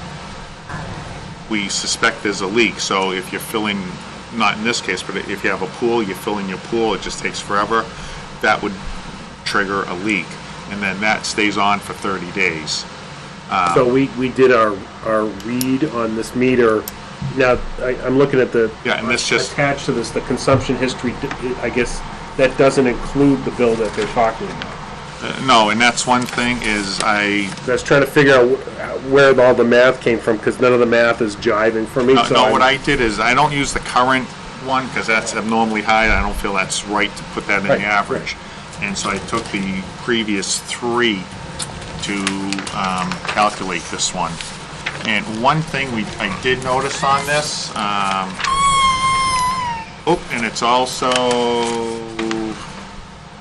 we suspect there's a leak. So if you're filling, not in this case, but if you have a pool, you're filling your pool, it just takes forever, that would trigger a leak. And then that stays on for 30 days. So we did our read on this meter. Now, I'm looking at the, Yeah, and this just, attached to this, the consumption history, I guess that doesn't include the bill that they're talking about. no, and that's one thing is I was trying to figure out where all the math came from, because none of the math is jiving for me. No, so no, what I did is, I don't use the current one, because that's abnormally high, I don't feel that's right to put that in Right, the average. And so I took the previous three to calculate this one. And one thing I did notice on this, and it's also,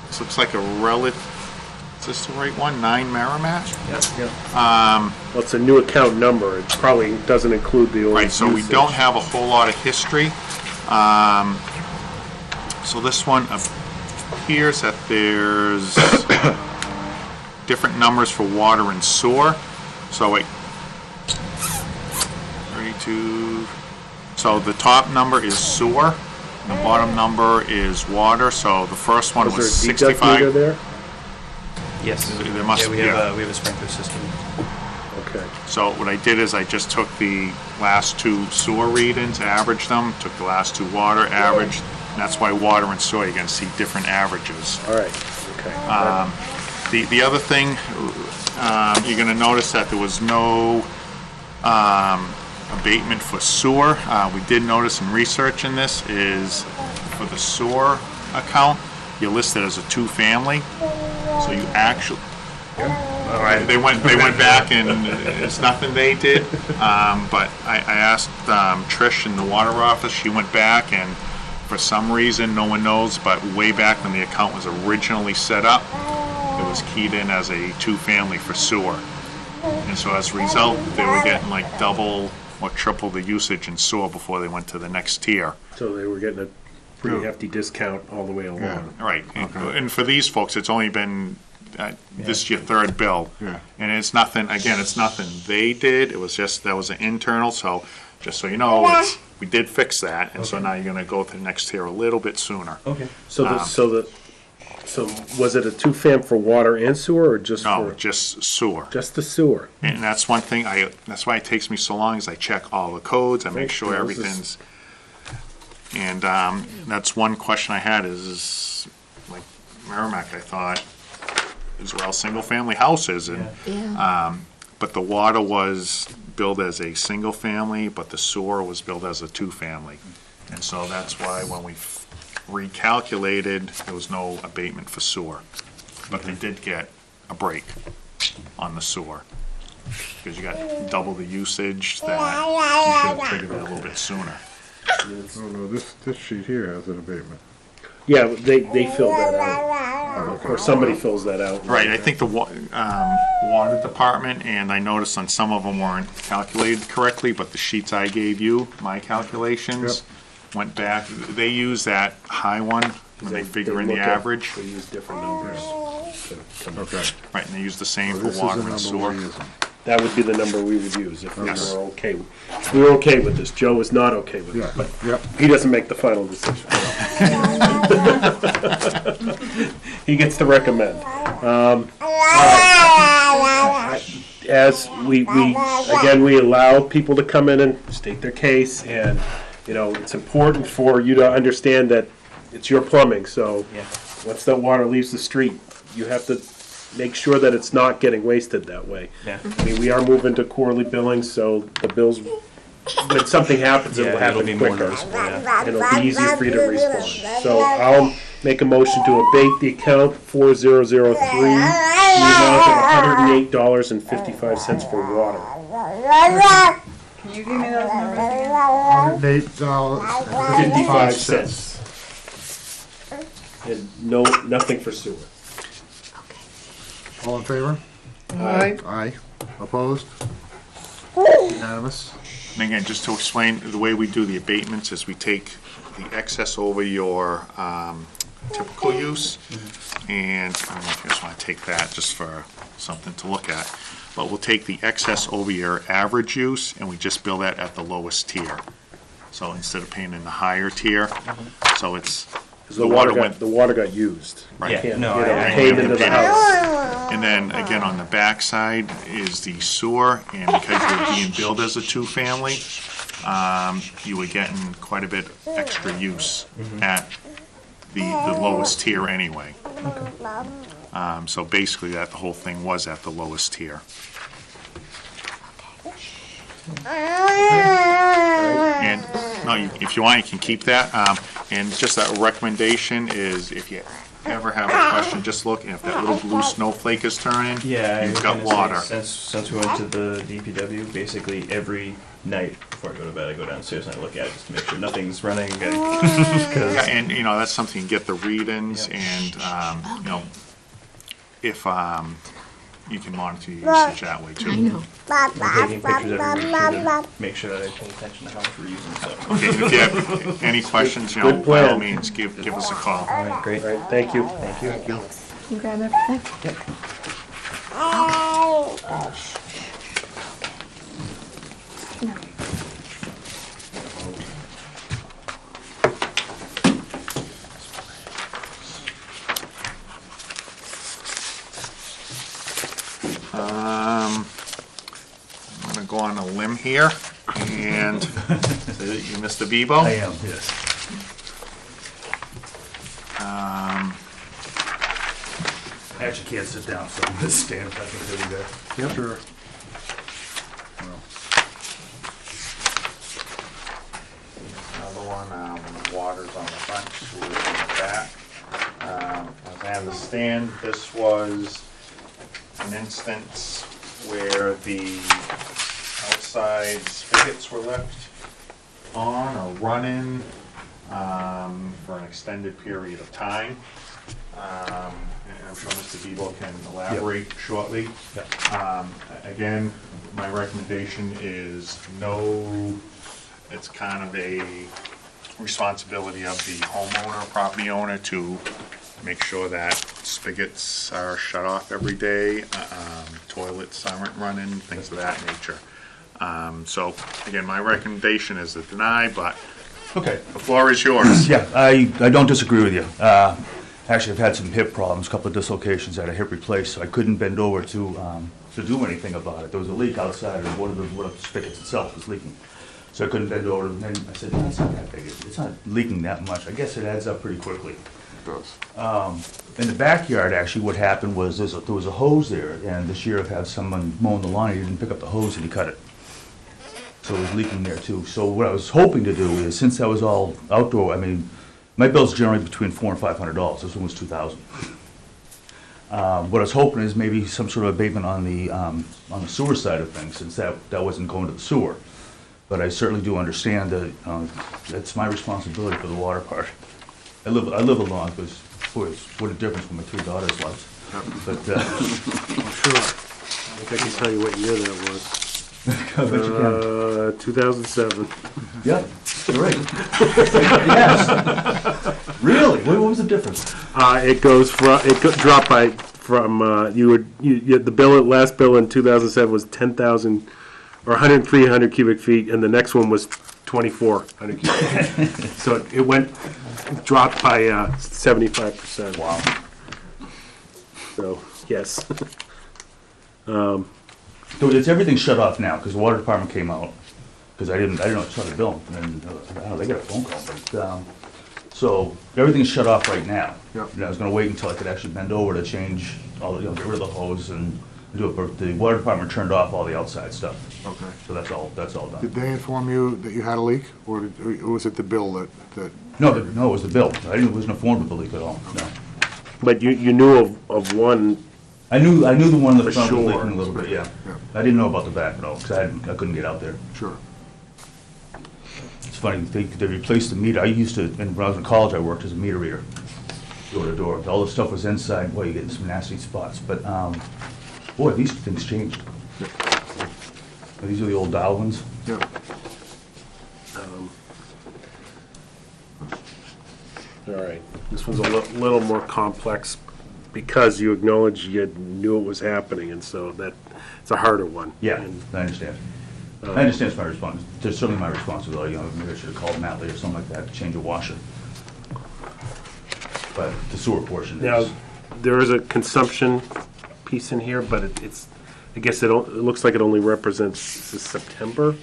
this looks like a relative, is this the right one, 9 Merrimack? Well, it's a new account number. It probably doesn't include the old Right, so we usage. don't have a whole lot of history. So this one appears that there's different numbers for water and sewer. So wait, 32. So the top number is sewer, and the bottom number is water. So the first one was Was there a deduct meter 65. there? Yes. There must Yeah, be, we have a sprinkler system. Okay. So what I did is I just took the last two sewer readings, averaged them, took the last two water, averaged, and that's why water and sewer, you're gonna see different averages. All right. Okay. The other thing, you're gonna notice that there was no abatement for sewer. We did notice in researching this is for the sewer account, you're listed as a two-family, so you actually, All right. they went back and it's nothing they did, but I asked Trish in the water office, she went back and for some reason, no one knows, but way back when the account was originally set up, it was keyed in as a two-family for sewer. And so as a result, they were getting like double or triple the usage in sewer before they went to the next tier. So they were getting a pretty hefty discount all the way along. Right, and for these folks, it's only been, this is your third bill. Yeah. And it's nothing, again, it's nothing they did, it was just, that was an internal, so just so you know, we did fix that, and so now you're gonna go to the next tier a little bit sooner. Okay. So was it a two-fam for water and sewer, or just No, for just sewer. just the sewer? And that's one thing, that's why it takes me so long, is I check all the codes, I make sure Yeah, this is- everything's, and that's one question I had is like Merrimack, I thought, these were all single-family houses, and, Yeah. but the water was billed as a single family, but the sewer was billed as a two-family. And so that's why when we recalculated, there was no abatement for sewer. But they did get a break on the sewer. Because you got double the usage, that you should have triggered it a little bit sooner. Oh, no, this sheet here has an abatement. Yeah, they fill that out, or somebody fills that out. Right, I think the water department, and I noticed on some of them weren't calculated correctly, but the sheets I gave you, my calculations, went back, they use that high one when they figure in the look at- average. They use different numbers. Okay. Right, and they use the same This for is the water number and we're sewer. using. That would be the number we would use if we Yes. were okay. If we were okay with this. Joe is not okay with Yeah, it, but yep. he doesn't make the final decision. He gets to recommend. As we allow people to come in and state their case, and, it's important for you to understand that it's your plumbing, so Yeah. once that water leaves the street, you have to make sure that it's not getting wasted that way. Yeah. I mean, we are moving to quarterly billing, so the bills, when something happens, it will Yeah, it'll happen be more quicker. noticeable, yeah. And it'll be easier for you to respond. So I'll make a motion to abate the account 4003 amount of $108.55 for water. Can you give me those numbers again? $108.55. And nothing for sewer. All in favor? Aye. Aye. Opposed? Unanimous? And again, just to explain, the way we do the abatements is we take the excess over your typical use, and I don't know if you just want to take that just for something to look at, but we'll take the excess over your average use, and we just bill that at the lowest tier. So instead of paying in the higher tier, so it's, Because the water got used. Right. You can't, No, you know, I- paid into the house. and then again, on the backside is the sewer, and because you're being billed as a two-family, you were getting quite a bit extra use at the lowest tier anyway. So basically, the whole thing was at the lowest tier. And, no, if you want, you can keep that. And just a recommendation is, if you ever have a question, just look, and if that little blue snowflake is turning, Yeah, I you've was got gonna say, water. Since we went to the DPW, basically every night before I go to bed, I go downstairs and I look at it just to make sure nothing's running. Yeah, and, that's something, you get the readings, Yep. and, if, you can monitor your usage that way too. I know. I'm taking pictures every week to make sure that I pay attention to how much we're using, so. Okay, and if you have any questions, Good by all plan. means, give us a call. All right, great. All right, thank you. Thank you. You grab everything? I'm gonna go on a limb here, and, you Mr. Bebo? I am, yes. I actually can't sit down, so I'm just stand if I can do that. Yep. Sure. Another one, water's on the front, sewer's on the back. As I understand, this was an instance where the outside spigots were left on or running for an extended period of time. And I'm sure Mr. Bebo can elaborate shortly. Again, my recommendation is no, it's kind of a responsibility of the homeowner, property owner, to make sure that spigots are shut off every day, toilets aren't running, things of that nature. So, again, my recommendation is to deny, but Okay. the floor is yours. Yeah, I don't disagree with you. Actually, I've had some hip problems, a couple of dislocations, I had a hip replaced, so I couldn't bend over to do anything about it. There was a leak outside, and one of the spigots itself was leaking. So I couldn't bend over, and then I said, no, it's not that big, it's not leaking that much. I guess it adds up pretty quickly. In the backyard, actually, what happened was there was a hose there, and this year I've had someone mowing the lawn, he didn't pick up the hose and he cut it. So it was leaking there too. So what I was hoping to do is, since that was all outdoor, I mean, my bill's generally between $400 and $500. This one was $2,000. What I was hoping is maybe some sort of abatement on the sewer side of things, since that wasn't going to the sewer. But I certainly do understand that that's my responsibility for the water part. I live alone, because boy, what a difference from my two daughters' lives. But I'm sure. I can tell you what year that was. I bet you can. 2007. Yeah, you're right. Yes. Really? What was the difference? It dropped by from the last bill in 2007 was 10,000 or 100 cubic feet, and the next one was 2,400 cubic feet. So it dropped by 75%. Wow. So yes. So it's everything shut off now, because the water department came out, because I didn't know, I saw the bill, and they got a phone call, but, so everything's shut off right now. Yep. And I was gonna wait until I could actually bend over to change all, get rid of the hose and do it, but the water department turned off all the outside stuff, Okay. so that's all done. Did they inform you that you had a leak, or was it the bill that? No, it was the bill, wasn't informed of the leak at all, no. But you knew of one. I knew the one in the For front was sure. leaking a little bit, yeah. Yeah. I didn't know about the back, though, because I couldn't get out there. Sure. It's funny, they replaced the meter. I used to, when I was in college, I worked as a meter reader, door to door. All the stuff was inside, boy, you get in some nasty spots. But, boy, these things changed. These are the old dial ones. Yeah. All right, this one's a little more complex because you acknowledge you knew it was happening, and so it's a harder one. Yeah, And, I understand. I understand it's my response. It's certainly my responsibility. You know, maybe I should have called Natalie or something like that to change a washer. But the sewer portion Now, is, there is a consumption piece in here, but it's, I guess it looks like it only represents September.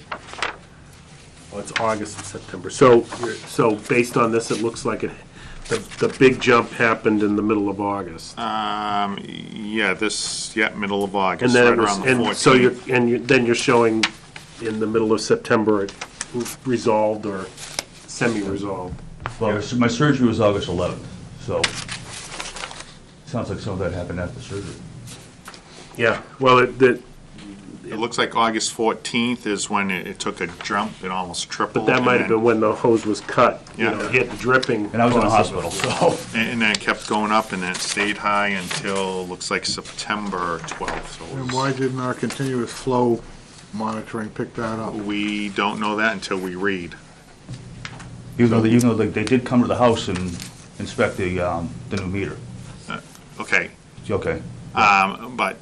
Well, it's August and September. So based on this, it looks like the big jump happened in the middle of August. Yeah, middle of And August, then right it was, around the 14th. and so then you're showing in the middle of September it resolved or semi-resolved. well, my surgery was August 11th, so sounds like some of that happened after surgery. Yeah, well, It looks like August 14th is when it took a jump, it almost tripled. but that and might have then- been when the hose was cut. You Yeah. know, he had the dripping. And I was in the process. hospital, so. And then it kept going up, and then it stayed high until, looks like September 12th. So it And was- why didn't our continuous flow monitoring pick that up? We don't know that until we read. Even though they did come to the house and inspect the new meter. Okay, Okay. but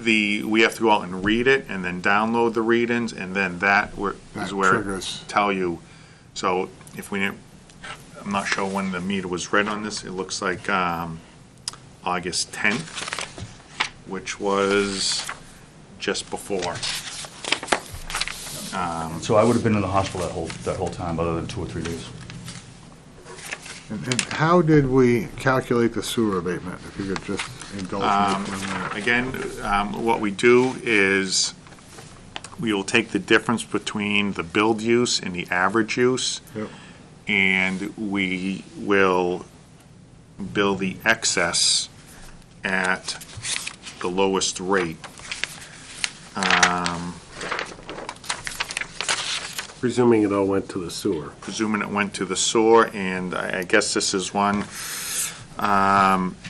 we have to go out and read it, and then download the readings, and then that That is where triggers. it tell you. So if I'm not sure when the meter was read on this, it looks like August 10th, which was just before. So I would have been in the hospital that whole time, other than 2 or 3 days. And how did we calculate the sewer abatement? If you could just indulge me for a minute. Again, what we do is we will take the difference between the billed use and the average use, Yep. and we will bill the excess at the lowest rate. Presuming it all went to the sewer. Presuming it went to the sewer, and I guess this is one, 'Cause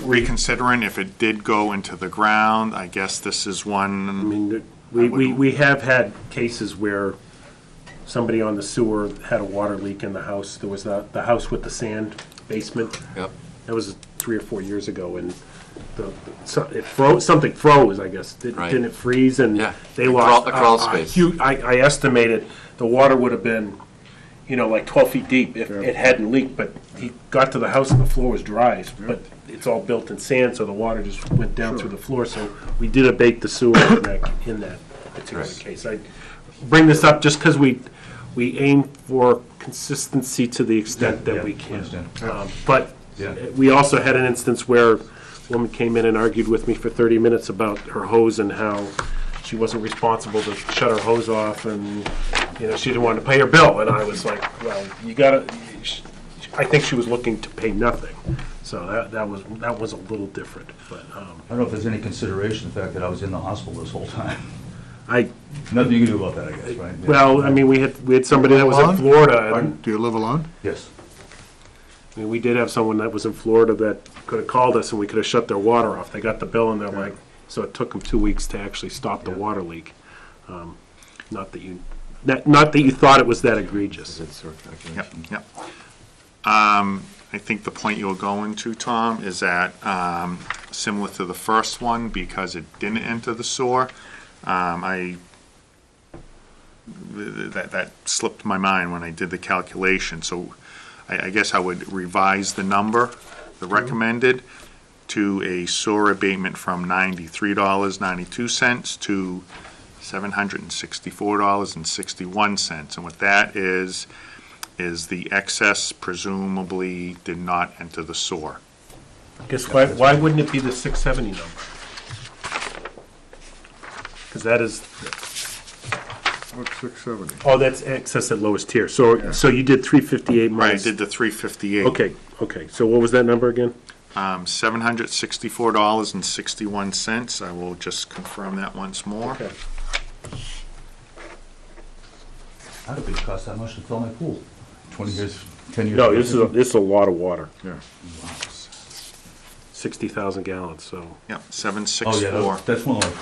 reconsidering if it did go into the ground, I guess this is I one, mean, we have had cases where somebody on the sewer had a water leak in the house. There was the house with the sand basement. Yep. That was 3 or 4 years ago, and it froze, something froze, I guess. Right. Didn't it freeze? And Yeah. they A lost crawl space. I estimated the water would have been, like 12 feet deep if it hadn't leaked, but he got to the house and the floor was dry, but it's all built in sand, so the water just went down through the floor, so we did abate the sewer in that particular Right. case. I bring this up just because we aim for consistency to the extent that we can. Understand. But Yeah. we also had an instance where a woman came in and argued with me for 30 minutes about her hose and how she wasn't responsible to shut her hose off, and, she didn't want to pay her bill. And I was like, well, you gotta, I think she was looking to pay nothing. So that was a little different, but, I don't know if there's any consideration, the fact that I was in the hospital this whole time. I, Nothing you can do about that, I guess, right? Yeah. well, I mean, we had somebody that was in Alone? Florida, and Do you live alone? Yes. I mean, we did have someone that was in Florida that could have called us and we could have shut their water off. They got the bill and they're like, so it took them 2 weeks to actually stop the water leak. Not that you thought it was that egregious. Yep, yep. I think the point you were going to, Tom, is that similar to the first one, because it didn't enter the sewer, that slipped my mind when I did the calculation. So I guess I would revise the number, the recommended, to a sewer abatement from $93.92 to $764.61. And what that is the excess presumably did not enter the sewer. I guess why wouldn't it be the 670 number? Because that is, What's 670? oh, that's excess at lowest tier. So you did 358 Right, I minus. did the 358. Okay. So what was that number again? $764.61. I will just confirm that once more. Okay. I don't think it costs that much to fill my pool. 20 years, 10 years. No, this is a lot of water, Yeah. 60,000 gallons, so. Yep, Oh, yeah, 764. that's more like,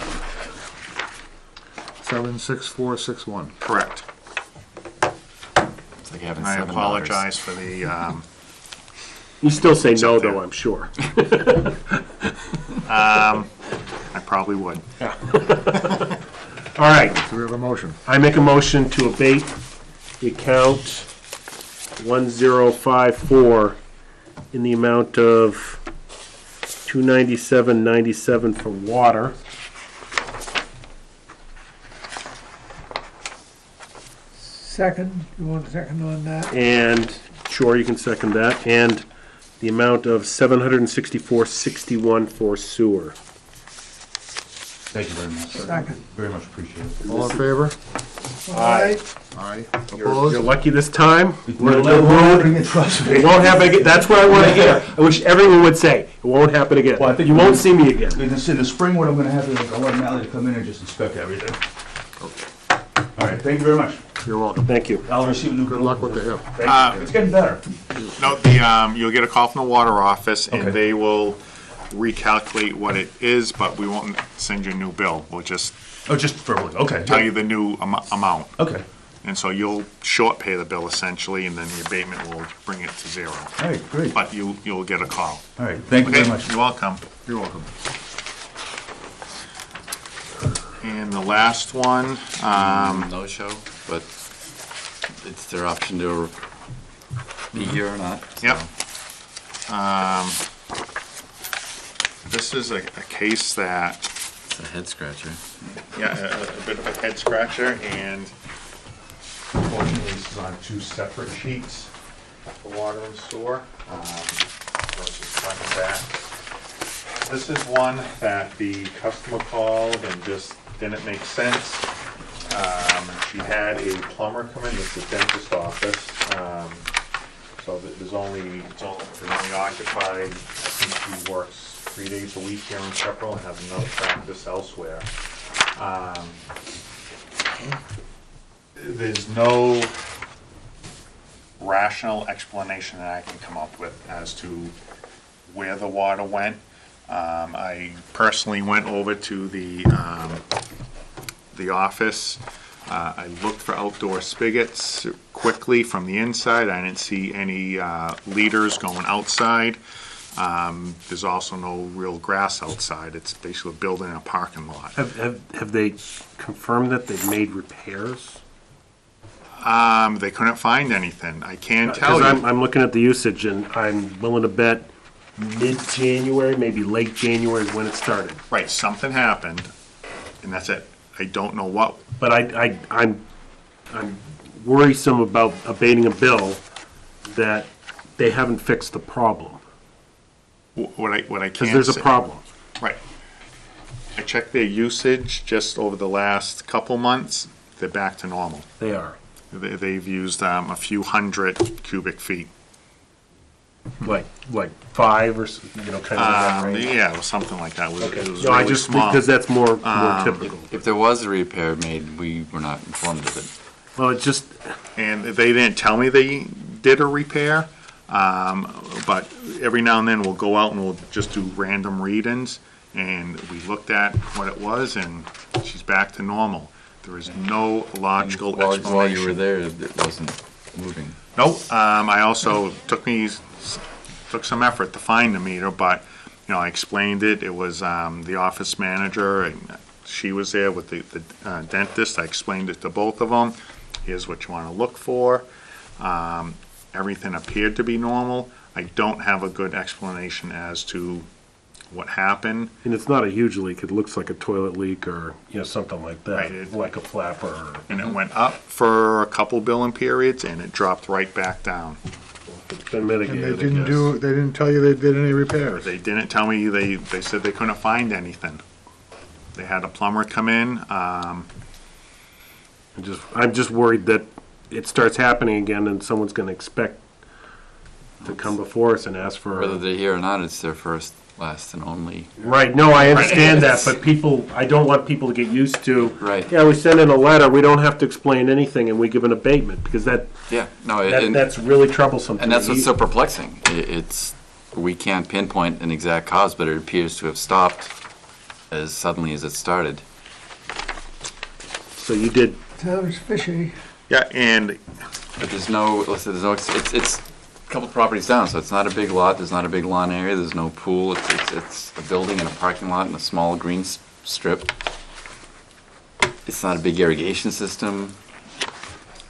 76461. Correct. It's like having I $7. apologize for the, You still say no, up there. though, I'm sure. I probably would. All right, So we have a motion. I make a motion to abate the account 1054 in the amount of $297.97 for water. Second, you want a second on that? And, sure, you can second that, and the amount of $764.61 for sewer. thank you very much. Second. Very much appreciate it. All in favor? Aye. Aye. You're Opposed? lucky this time. We're a little happening, trust me. It won't happen again. That's what I want to hear. I wish everyone would say, it won't happen again. Well, I think You won't see me again. In the spring, what I'm gonna have is I want Mally to come in and just inspect everything. All right, thank you very much. You're welcome. Thank you. I'll receive a new. Good luck with the hip. It's getting better. No, you'll get a call from the water office, and Okay. they will recalculate what it is, but we won't send you a new bill. We'll just Oh, just verbally, okay. tell you the new amount. Okay, And so you'll short pay the bill essentially, and then the abatement will bring it to zero. all right, great. But you'll get a call. All right, thank you very Okay, much. you're welcome. You're welcome. And the last one, No show, but it's their option to be here or not. so. Yep. This is a case that, It's a head scratcher. yeah, a bit of a head scratcher, and unfortunately, this is on two separate sheets, the water and sewer, versus front and back. This is one that the customer called and just didn't make sense. She had a plumber come in, it's the dentist office, so it's only occupied, I think she works 3 days a week here in Pepperell and has another practice elsewhere. There's no rational explanation that I can come up with as to where the water went. I personally went over to the office. I looked for outdoor spigots quickly from the inside. I didn't see any leaders going outside. There's also no real grass outside. It's basically a building and a parking lot. Have they confirmed that they've made repairs? They couldn't find anything. I can tell Because you. I'm looking at the usage, and I'm willing to bet mid-January, maybe late January is when it started. Right, something happened, and that's it. I don't know what. But I'm worrisome about abating a bill that they haven't fixed the problem. What I can Because there's a say- problem. Right. I checked their usage just over the last couple months. They're back to normal. They are. They've used a few hundred cubic feet. Like 5 or, kind of that range. Yeah, it was something like that. It was, Okay. it was No, I really just, small. because that's more typical. If there was a repair made, we were not informed of it. Well, it just, And they didn't tell me they did a repair, but every now and then we'll go out and we'll just do random read-ins, and we looked at what it was, and she's back to normal. There is no logical explanation. While you were there, it wasn't moving. Nope, I also took some effort to find the meter, but, I explained it. It was the office manager, and she was there with the dentist. I explained it to both of them. Here's what you want to look for. Everything appeared to be normal. I don't have a good explanation as to what happened. and it's not a huge leak, it looks like a toilet leak or, something like Right, that, it- like a flapper or. And it went up for a couple billing periods, and it dropped right back down. It's been And mitigated, they I didn't guess. they didn't tell you they did any repairs? They didn't tell me, they said they couldn't find anything. They had a plumber come in, I'm just worried that it starts happening again and someone's gonna expect to come before us and ask for. Whether they're here or not, it's their first, last, and only. Right, no, I understand that, but people, I don't want people to get used to. Right. Yeah, we send in a letter, we don't have to explain anything, and we give an abatement, because Yeah, no, and that's really troublesome to me. that's what's so perplexing. It's, we can't pinpoint an exact cause, but it appears to have stopped as suddenly as it started. So you did, Sounds fishy. Yeah, and But there's no, listen, it's a couple properties down, so it's not a big lot, there's not a big lawn area, there's no pool, it's a building and a parking lot and a small green strip. It's not a big irrigation system.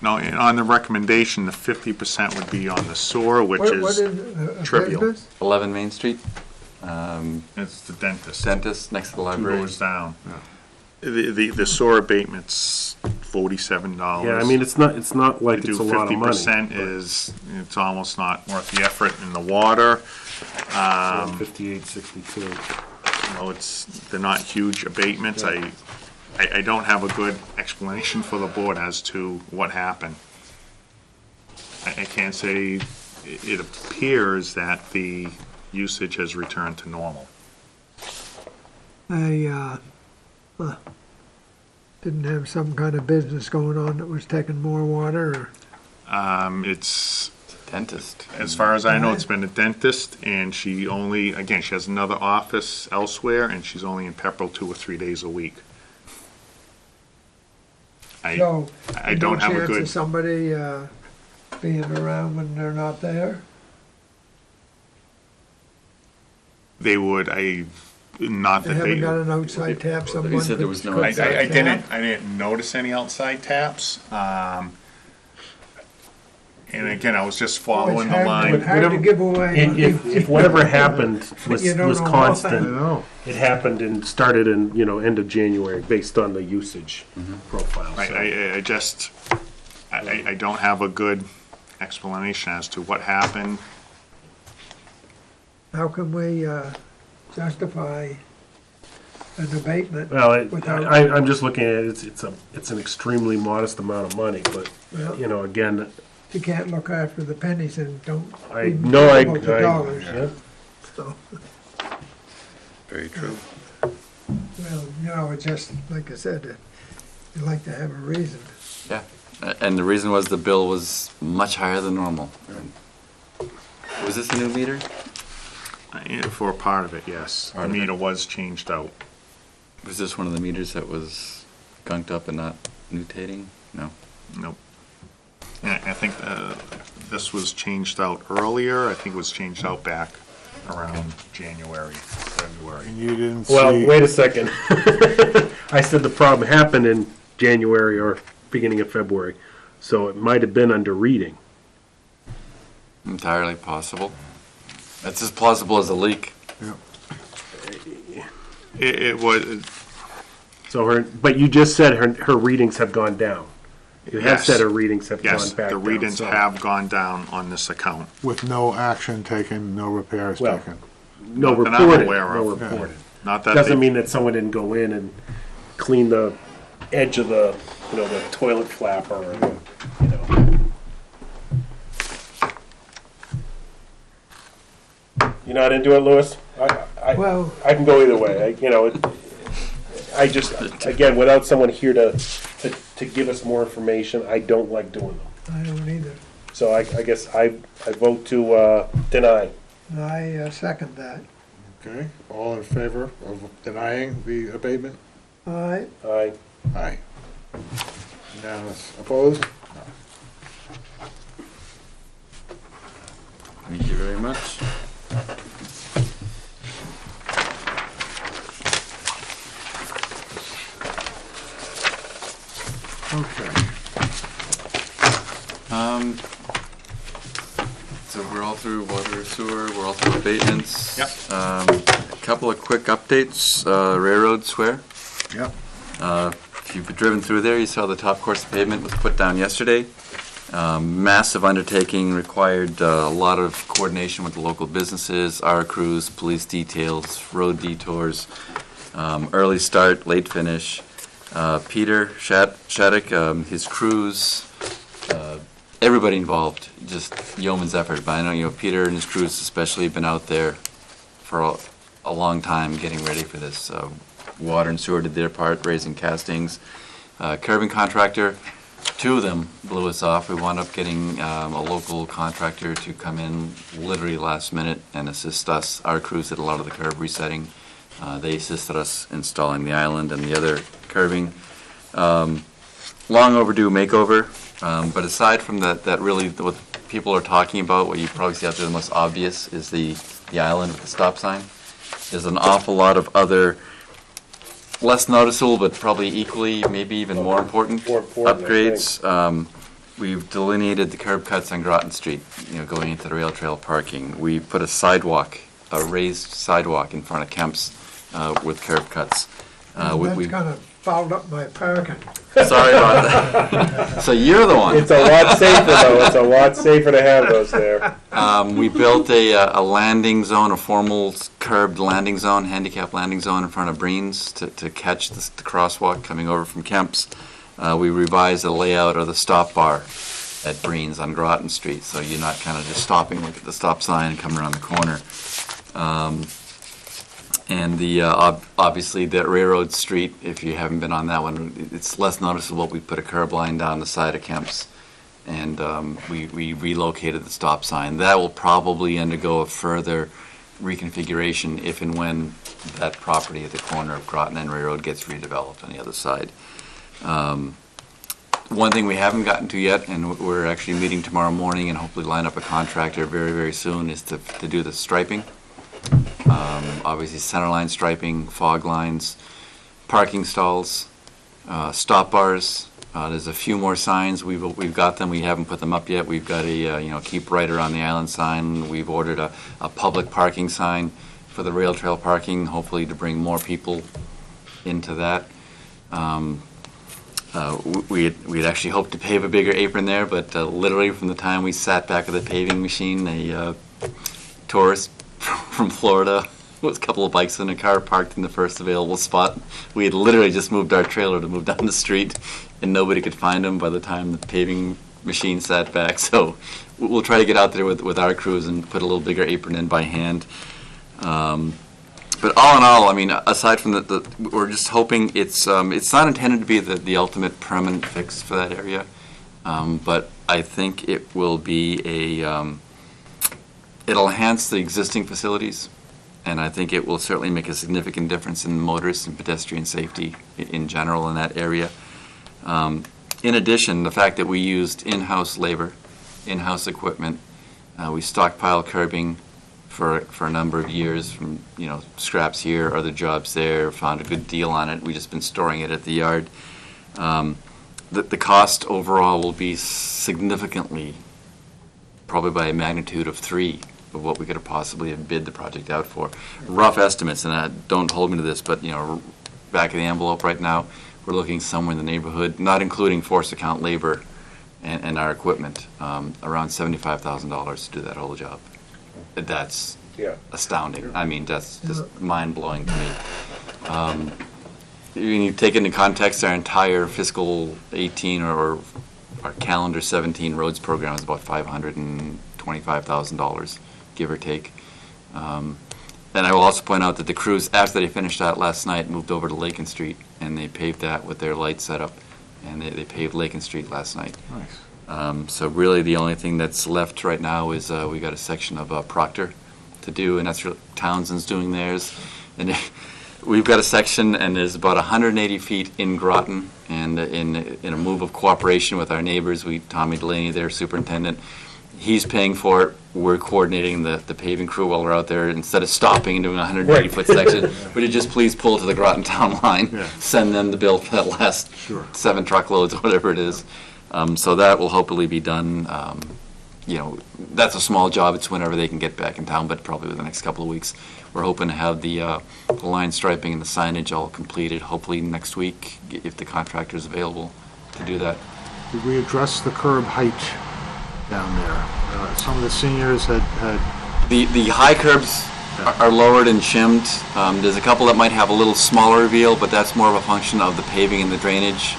no, and on the recommendation, the 50% would be on the sewer, which What is is trivial. business? 11 Main Street, It's the dentist. dentist next to the Two library. doors down. The sewer abatement's $47. yeah, I mean, it's not like To it's do a lot of money. 50% is, it's almost not worth the effort in the water. 58.62. You know, they're not huge abatements. I don't have a good explanation for the board as to what happened. I can't say, it appears that the usage has returned to normal. Didn't have some kind of business going on that was taking more water, or? It's, Dentist. as far as I know, it's been a dentist, and she only, again, she has another office elsewhere, and she's only in Pepperell 2 or 3 days a week. So, I don't have a No chance good, of somebody being around when they're not there? they would, not They that haven't they. got an outside tap, someone You said there could was no cook I that didn't, tap? I didn't notice any outside taps. And again, I was just following the It's line. hard to give away. If whatever happened was You don't know I constant, know. it happened and started in, end of January, based on the usage profile. so. I don't have a good explanation as to what happened. How can we justify an abatement? Well, without- I'm just looking at it, it's an extremely modest amount of money, but, Well, again, you can't look after the pennies and don't I even know, think about the dollars. yeah. So, Very true. well, it's just, like I said, you like to have a reason. Yeah, and the reason was the bill was much higher than normal. Was this a new meter? For a part of it, yes. Part The of it. meter was changed out. Was this one of the meters that was gunked up and not mutating? No. Nope. And I think this was changed out earlier. I think it was changed out back around January, February. And you didn't Well, see, wait a second. I said the problem happened in January or beginning of February, so it might have been under reading. Entirely possible. That's as plausible as a leak. It was, So but you just said her readings have gone down. You have Yes. said her readings have gone yes, back the down. readings so- have gone down on this account. with no action taken, no repairs Well, taken. No Not that I'm reported, aware no of. reported. Not that Doesn't they, mean that someone didn't go in and clean the edge of the, the toilet flapper or the. You're not into it, Louis? Well, I can go either way. I just, again, without someone here to give us more information, I don't like doing them. I don't either. So I guess I vote to deny. I second that. Okay, all in favor of denying the abatement? All right, Aye. Aye. Unanimous. Opposed? Thank you very much. Okay. So we're all through water, sewer, we're all through abatements. Yep. A couple of quick updates, Railroad Square. Yep. If you've driven through there, you saw the top course of pavement was put down yesterday. Massive undertaking, required a lot of coordination with the local businesses, our crews, police details, road detours, early start, late finish. Peter Shattuck, his crews, everybody involved just yeoman's effort, but I know, Peter and his crews especially have been out there for a long time getting ready for this. Water and sewer did their part, raising castings. Curbing contractor, 2 of them blew us off. We wound up getting a local contractor to come in literally last minute and assist us. Our crews did a lot of the curb resetting. They assisted us installing the island and the other curbing. Long overdue makeover, but aside from that really what people are talking about, what you probably see out there the most obvious is the island with the stop sign. There's an awful lot of other less noticeable, but probably equally, maybe even more important upgrades. We've delineated the curb cuts on Groton Street, going into the rail trail parking. We put a sidewalk, a raised sidewalk in front of Kemp's with curb cuts. That's kind of fouled up my parking. Sorry about that. So you're the one. It's a lot safer, though. It's a lot safer to have those there. We built a landing zone, a formal curbed landing zone, handicap landing zone in front of Breen's to catch the crosswalk coming over from Kemp's. We revised the layout of the stop bar at Breen's on Groton Street, so you're not kind of just stopping, look at the stop sign and come around the corner. And obviously the Railroad Street, if you haven't been on that one, it's less noticeable. We put a curb line down the side of Kemp's, and we relocated the stop sign. That will probably undergo a further reconfiguration if and when that property at the corner of Groton and Railroad gets redeveloped on the other side. One thing we haven't gotten to yet, and we're actually meeting tomorrow morning and hopefully line up a contractor very, very soon, is to do the striping. Obviously centerline striping, fog lines, parking stalls, stop bars. There's a few more signs. We've got them. We haven't put them up yet. We've got a keep right around the island sign. We've ordered a public parking sign for the rail trail parking, hopefully to bring more people into that. We'd actually hoped to pave a bigger apron there, but literally from the time we sat back of the paving machine, a tourist from Florida with a couple of bikes in a car parked in the first available spot. We had literally just moved our trailer to move down the street, and nobody could find him by the time the paving machine sat back. So we'll try to get out there with our crews and put a little bigger apron in by hand. But all in all, I mean, aside from we're just hoping it's not intended to be the ultimate permanent fix for that area, but I think it will be it'll enhance the existing facilities, and I think it will certainly make a significant difference in motorist and pedestrian safety in general in that area. In addition, the fact that we used in-house labor, in-house equipment, we stockpile curbing for a number of years from scraps here, other jobs there, found a good deal on it. We've just been storing it at the yard. The cost overall will be significantly, probably by a magnitude of 3 of what we could have possibly have bid the project out for. Rough estimates, and don't hold me to this, but back of the envelope right now, we're looking somewhere in the neighborhood, not including force account labor and our equipment, around $75,000 to do that whole job. That's astounding. I mean, that's just mind-blowing to me. When you take into context our entire fiscal 18 or our calendar 17 roads program is about $525,000, give or take. And I will also point out that the crews, after they finished that last night, moved over to Lakin Street, and they paved that with their light setup, and they paved Lakin Street last night. Nice. So really the only thing that's left right now is we got a section of Proctor to do, and that's Townsend's doing theirs. And we've got a section, and there's about 180 feet in Groton, and in a move of cooperation with our neighbors, Tommy Delaney, their superintendent, he's paying for it. We're coordinating the paving crew while we're out there. Instead of stopping and doing a 180-foot section, would you just please pull to the Groton Town line, send them the bill for that last 7 truckloads, whatever it is. So that will hopefully be done. That's a small job. It's whenever they can get back in town, but probably within the next couple of weeks. We're hoping to have the line striping and the signage all completed, hopefully next week, if the contractor is available to do that. Did we address the curb height down there? Some of the seniors had The high curbs are lowered and shimmed. There's a couple that might have a little smaller reveal, but that's more of a function of the paving and the drainage.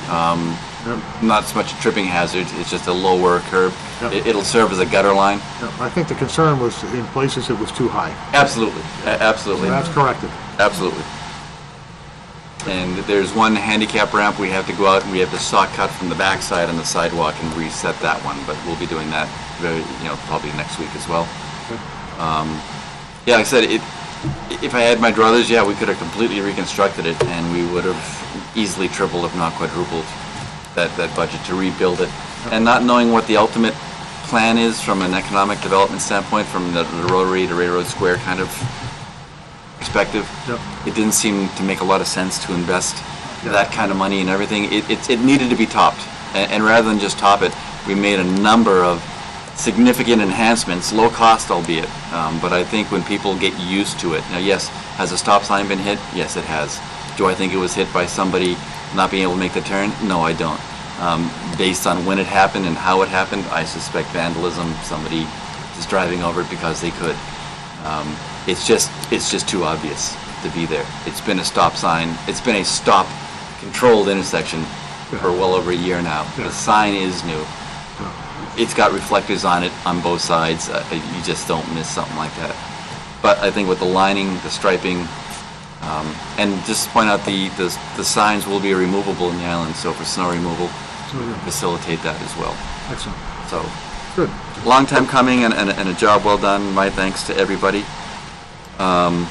not so much a tripping hazard, it's just a lower curb. Yep. It'll serve as a gutter line. Yeah, I think the concern was in places it was too high. Absolutely, absolutely. So that's corrected. Absolutely. And there's one handicap ramp, we have to go out and we have to saw cut from the backside on the sidewalk and reset that one, but we'll be doing that probably next week as well. Yeah, like I said, if I had my druthers, yeah, we could have completely reconstructed it and we would have easily tripled, if not quadrupled, that budget to rebuild it. And not knowing what the ultimate plan is from an economic development standpoint, from the Rotary to Railroad Square kind of perspective, Yep. it didn't seem to make a lot of sense to invest that kind of money and everything. It needed to be topped. And rather than just top it, we made a number of significant enhancements, low cost albeit, but I think when people get used to it, now yes, has a stop sign been hit? Yes, it has. Do I think it was hit by somebody not being able to make the turn? No, I don't. Based on when it happened and how it happened, I suspect vandalism, somebody just driving over it because they could. It's just too obvious to be there. It's been a stop sign, it's been a stop controlled intersection for well over a year now. The sign is new. It's got reflectors on it on both sides. You just don't miss something like that. But I think with the lining, the striping, and just point out the signs will be removable in the island, so for snow removal, facilitate that as well. Excellent. So, Good. long time coming and a job well done. My thanks to everybody. A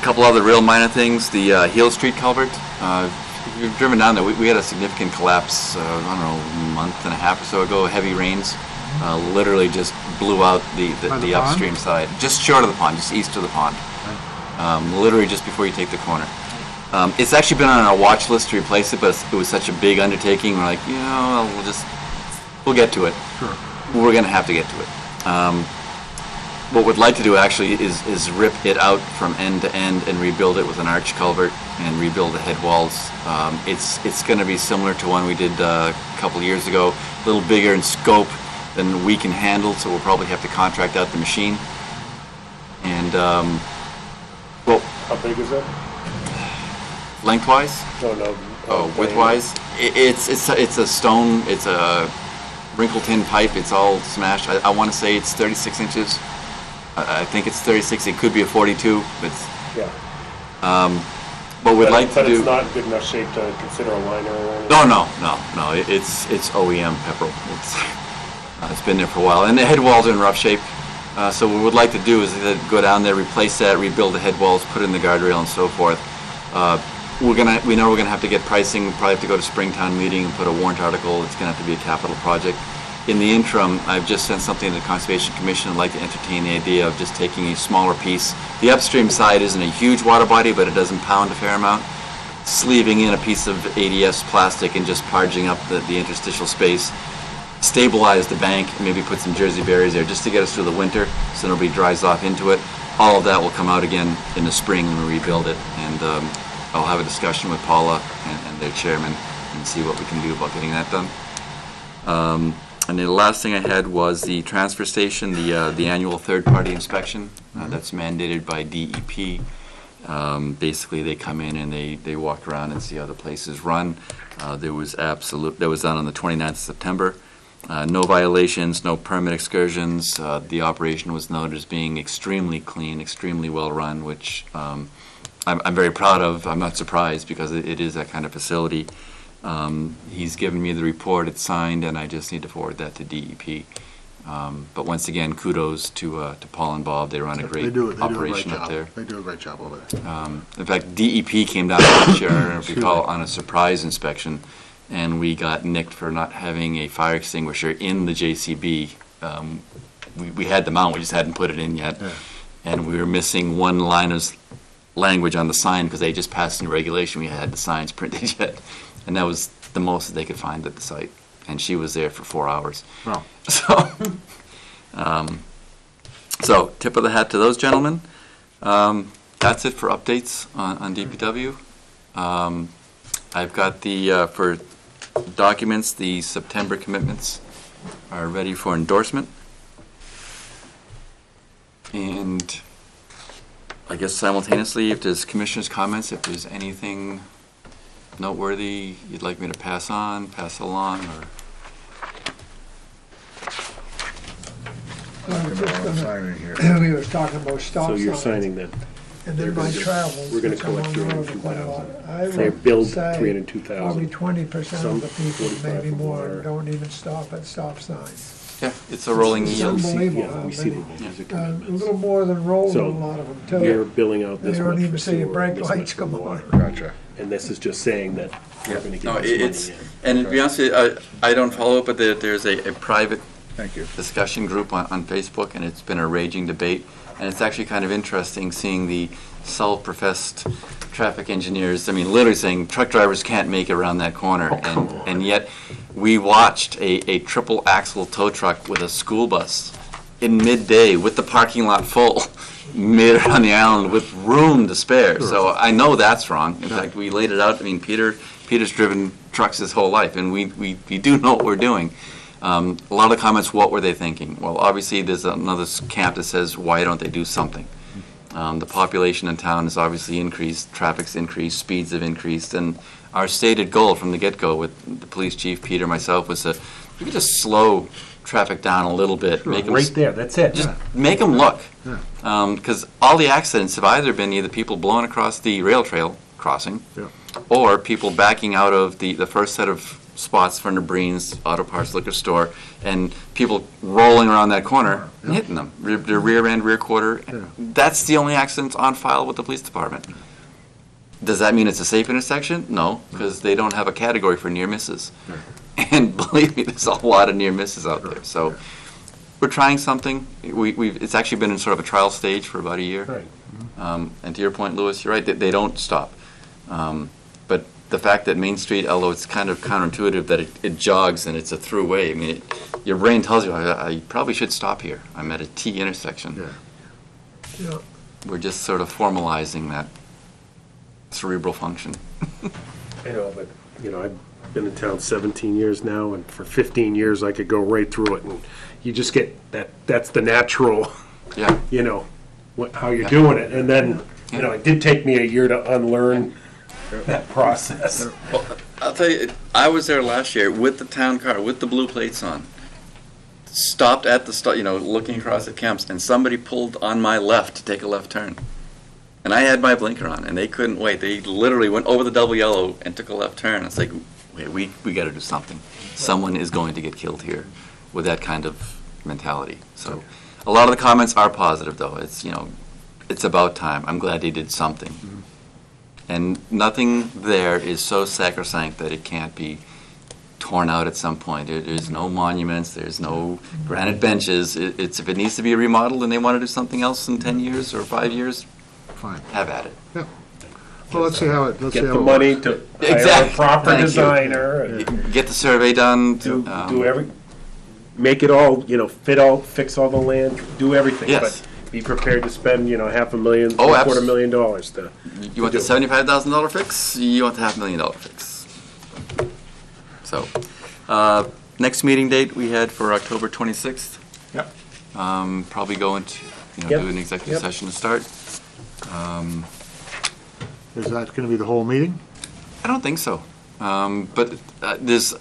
couple other real minor things. The Heel Street culvert. If you've driven down there, we had a significant collapse, I don't know, a month and a half or so ago. Heavy rains literally just blew out the pond? upstream side. Just short of the pond, just east of the pond. Literally just before you take the corner. It's actually been on our watch list to replace it, but it was such a big undertaking. We're like, we'll get to it. Sure. We're going to have to get to it. What we'd like to do actually is rip it out from end to end and rebuild it with an arch culvert and rebuild the head walls. It's going to be similar to one we did a couple years ago, a little bigger in scope than we can handle, so we'll probably have to contract out the machine. And, well, How big is it? lengthwise? No. Oh, widthwise? It's a stone, it's a wrinkled tin pipe, it's all smashed. I want to say it's 36 inches. I think it's 36, it could be a 42, but Yeah. what we'd like to But do... it's not in good enough shape to consider a liner or anything? No, it's OEM Pepperell. It's been there for a while, and the head walls are in rough shape. So what we'd like to do is go down there, replace that, rebuild the head walls, put in the guardrail and so forth. We know we're gonna have to get pricing. We'll probably have to go to Springtown meeting and put a warrant article. It's gonna have to be a capital project. In the interim, I've just sent something to the Conservation Commission. I'd like to entertain the idea of just taking a smaller piece. The upstream side isn't a huge water body, but it does impound a fair amount. Sleeving in a piece of ADS plastic and just parging up the interstitial space. Stabilize the bank, and maybe put some Jersey berries there just to get us through the winter so nobody dries off into it. All of that will come out again in the spring when we rebuild it. And I'll have a discussion with Paula and their chairman and see what we can do about getting that done. And the last thing I had was the transfer station, the annual third-party inspection that's mandated by DEP. Basically, they come in and they walk around and see how the place is run. That was done on the 29th of September. No violations, no permit excursions. The operation was noted as being extremely clean, extremely well-run, which I'm very proud of. I'm not surprised because it is that kind of facility. He's given me the report, it's signed, and I just need to forward that to DEP. But once again, kudos to Paul and Bob. They run a great operation up there. They do a great job over there. In fact, DEP came down last year, I don't know if you recall, on a surprise inspection, and we got nicked for not having a fire extinguisher in the JCB. We had the mount, we just hadn't put it in yet. Yeah. And we were missing one line of language on the sign because they just passed new regulation. We had the signs printed yet. And that was the most that they could find at the site. And she was there for 4 hours. Wow. So tip of the hat to those gentlemen. That's it for updates on DPW. I've got for documents, the September commitments are ready for endorsement. And I guess simultaneously, if there's commissioners' comments, if there's anything noteworthy you'd like me to pass on, pass along, or? I was just gonna- Signing here. We was talking about stop So signs. you're signing that And then my travels. we're gonna which I'm collect on the road quite a lot. 302,000. I They would billed say 302,000. Probably 20% Some of the people, 45 maybe for more, water. don't even stop at stop signs. Yeah, it's a rolling It's yield. unbelievable. Yeah, we see the music A commitments. little more than rolling, So, a lot of them We're too. billing out They this don't much even for see your sewer, brake this much lights for come water. on. Gotcha. And this is just saying that we're gonna No, give this it's, money and to be honest with you, I don't follow it, but there's a private Thank you. discussion group on Facebook, and it's been a raging debate. And it's actually kind of interesting seeing the self-professed traffic engineers, I mean, literally saying truck drivers can't make it around that corner. And yet, we watched a triple axle tow truck with a school bus in midday with the parking lot full, made it on the island with room to spare. So I know that's wrong. In fact, we laid it out. I mean, Peter's driven trucks his whole life, and we do know what we're doing. A lot of comments, what were they thinking? Well, obviously, there's another camp that says, why don't they do something? The population in town has obviously increased, traffic's increased, speeds have increased, and our stated goal from the get-go with the police chief, Peter, myself, was that we could just slow traffic down a little bit. Make 'em Right there, that's it. just make them look. Because all the accidents have either been either people blowing across the rail trail crossing, Yeah. or people backing out of the first set of spots from the Breen's Auto Parts Liquor Store, and people rolling around that corner and hitting them, their rear end, rear quarter. Yeah. That's the only accidents on file with the police department. Does that mean it's a safe intersection? No, because they don't have a category for near misses. And believe me, there's a lot of near misses out there. So we're trying something. It's actually been in sort of a trial stage for about a year. Right. And to your point, Louis, you're right, they don't stop. But the fact that Main Street, although it's kind of counterintuitive that it jogs and it's a throughway, I mean, your brain tells you, I probably should stop here. I'm at a T intersection. Yeah. Yeah. We're just sort of formalizing that cerebral function. I know, but, I've been in town 17 years now, and for 15 years, I could go right through it, and you just get that's the natural, Yeah. How you're doing it. And then, it did take me a year to unlearn that process. Well, I'll tell you, I was there last year with the town car, with the blue plates on. Stopped at the looking across at Kemp's, and somebody pulled on my left to take a left turn. And I had my blinker on, and they couldn't wait. They literally went over the double yellow and took a left turn. It's like, wait, we got to do something. Someone is going to get killed here with that kind of mentality. So a lot of the comments are positive, though. It's, it's about time. I'm glad they did something. And nothing there is so sacrosanct that it can't be torn out at some point. There's no monuments, there's no granite benches. It's if it needs to be remodeled and they want to do something else in 10 years or 5 years, Fine. have at it. Yeah. Well, let's see how it Get the money works. to hire a Exactly. proper Thank you. designer, and Get the survey done. do make it all, fix all the land, do everything. Yes. But be prepared to spend, $500,000, Oh, $250,000 to. You want the $75,000 fix? You want the $500,000 fix? So, next meeting date we had for October 26th. Yep. Probably go into, Yep. do an executive Yep. session to start. Is that going to be the whole meeting? I don't think so. But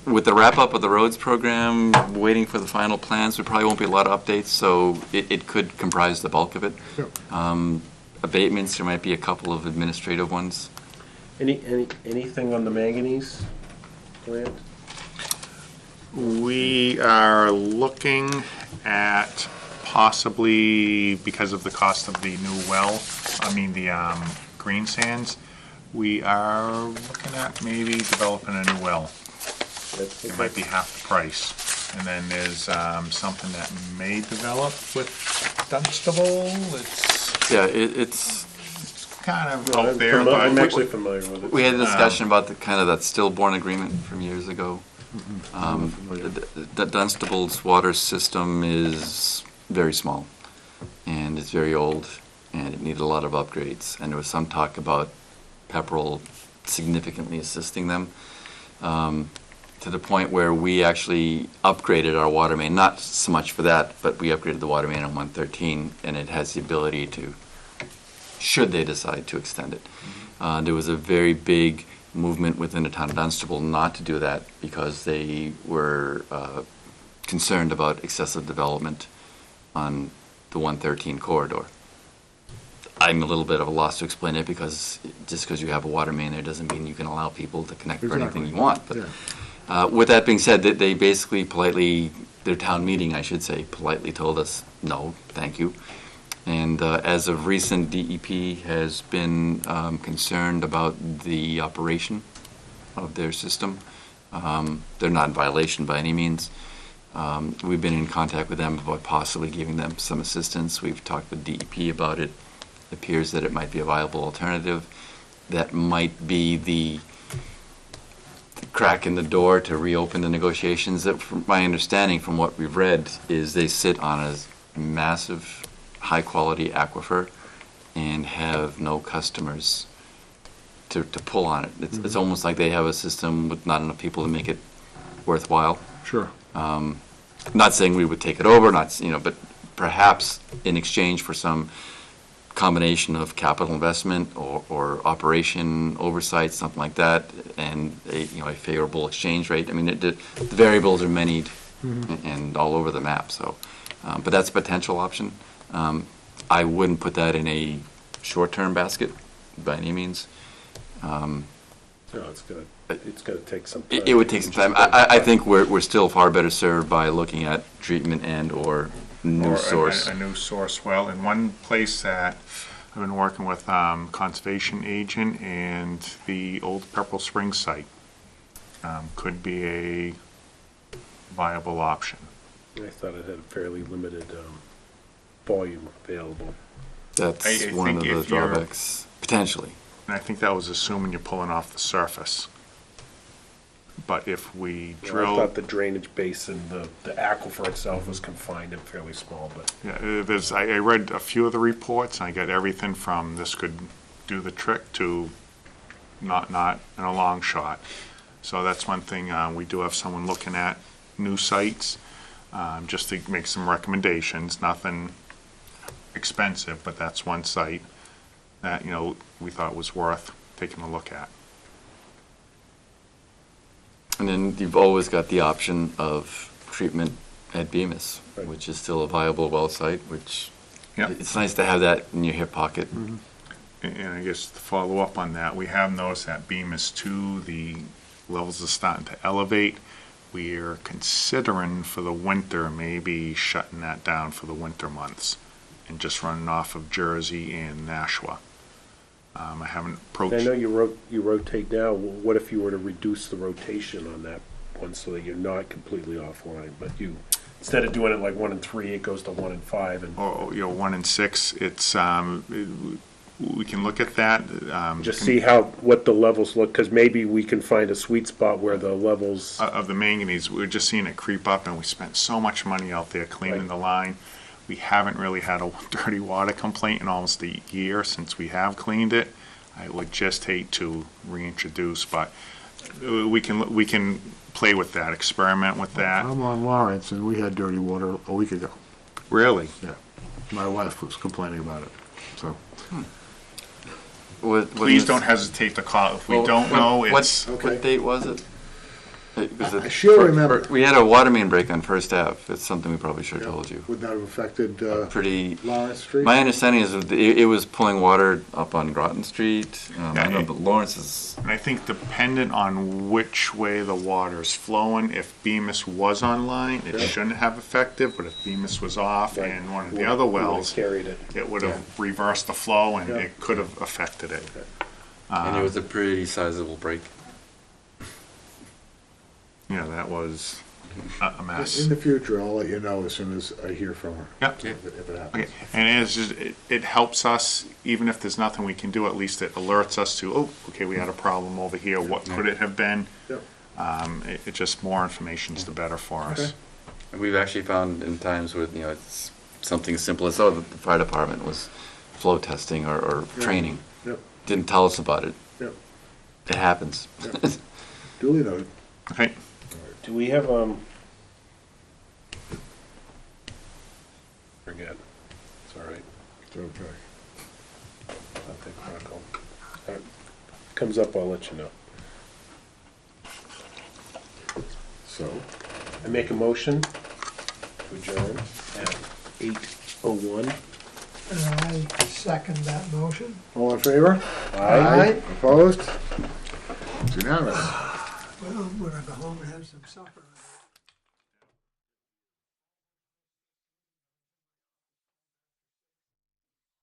with the wrap-up of the roads program, waiting for the final plans, there probably won't be a lot of updates, so it could comprise the bulk of it. Yep. Abatements, there might be a couple of administrative ones. Anything on the manganese plant? We are looking at possibly, because of the cost of the new well, the green sands, we are looking at maybe developing a new well. It might be half the price. And then there's something that may develop with Dunstable. It's Kind of out there, but I'm actually familiar with it. we had a discussion about the kind of that stillborn agreement from years ago. The Dunstable's water system is very small, and it's very old, and it needed a lot of upgrades. And there was some talk about Pepperell significantly assisting them, to the point where we actually upgraded our water main, not so much for that, but we upgraded the water main on 113, and it has the ability to, should they decide to extend it. There was a very big movement within the town of Dunstable not to do that because they were concerned about excessive development on the 113 corridor. I'm a little bit of a loss to explain it because just because you have a water main there doesn't mean you can allow people to connect for anything you want. But with that being said, they basically politely, their town meeting, I should say, politely told us, no, thank you. And as of recent, DEP has been concerned about the operation of their system. They're not in violation by any means. We've been in contact with them about possibly giving them some assistance. We've talked with DEP about it. It appears that it might be a viable alternative. That might be the crack in the door to reopen the negotiations. That, from my understanding, from what we've read, is they sit on a massive, high-quality aquifer and have no customers to pull on it. It's almost like they have a system with not enough people to make it worthwhile. Sure. Not saying we would take it over, but perhaps in exchange for some combination of capital investment or operation oversight, something like that, and a favorable exchange rate. I mean, the variables are many and all over the map. So, but that's a potential option. I wouldn't put that in a short-term basket by any means. No, it's gonna take some time. It would take some time. I think we're still far better served by looking at treatment and/or new source. A new source well. In one place that I've been working with conservation agent and the old Pepperell Springs site could be a viable option. I thought it had a fairly limited volume available. That's I one of think the if you're- drawbacks, potentially. And I think that was assuming you're pulling off the surface. But if we I drill, thought the drainage basin, the aquifer itself was confined and fairly small, but yeah, I read a few of the reports, and I got everything from this could do the trick to not in a long shot. So that's one thing, we do have someone looking at new sites, just to make some recommendations, nothing expensive, but that's one site that, we thought was worth taking a look at. And then you've always got the option of treatment at Bemis, Right. which is still a viable well site, which Yep. it's nice to have that in your hip pocket. And I guess to follow up on that, we have noticed that Bemis 2, the levels are starting to elevate. We're considering for the winter, maybe shutting that down for the winter months and just running off of Jersey and Nashua. I haven't approached. I know you rotate now. What if you were to reduce the rotation on that one so that you're not completely offline, but you, instead of doing it like 1 and 3, it goes to 1 and 5 and Or, 1 and 6, it's, we can look at that. just see what the levels look, because maybe we can find a sweet spot where the levels. Of the manganese, we're just seeing it creep up, and we spent so much money out there cleaning Right. the line. We haven't really had a dirty water complaint in almost a year since we have cleaned it. I would just hate to reintroduce, but we can play with that, experiment with that. I'm on Lawrence, and we had dirty water a week ago. Really? Yeah. My wife was complaining about it, so. Please don't hesitate to call. If we don't know, it's. What date was it? I sure remember. We had a water main break on First Ave. It's something we probably should have told you. Would that have affected Pretty. Lawrence Street? My understanding is that it was pulling water up on Groton Street. I Yeah, know, but Lawrence is. And I think dependent on which way the water is flowing, if Bemis was online, it shouldn't have affected, but if Bemis was off Right. and one of the other wells, Carried it. it would have reversed the flow and Yeah. it could have affected it. And it was a pretty sizable break. That was a mess. In the future, I'll let you know as soon as I hear from her. Yep. If it happens. Okay, and it's just, it helps us, even if there's nothing we can do, at least it alerts us to, oh, okay, we had a problem over here, what could it have been? Yep. It just, more information's the better for us. Okay. And we've actually found in times with, it's something as simple as, the fire department was flow testing or Yeah. training. Yep, Didn't tell us about it. yep. It happens. Yep. Duly noted. Okay, Do we have, forget, it's all right, It's okay. I'll take Chronicle. Comes up, I'll let you know. So, I make a motion to adjourn at 8:01. And I second that motion. All in favor? Aye. Opposed? It's unanimous. Well, I'm gonna go home and have some supper.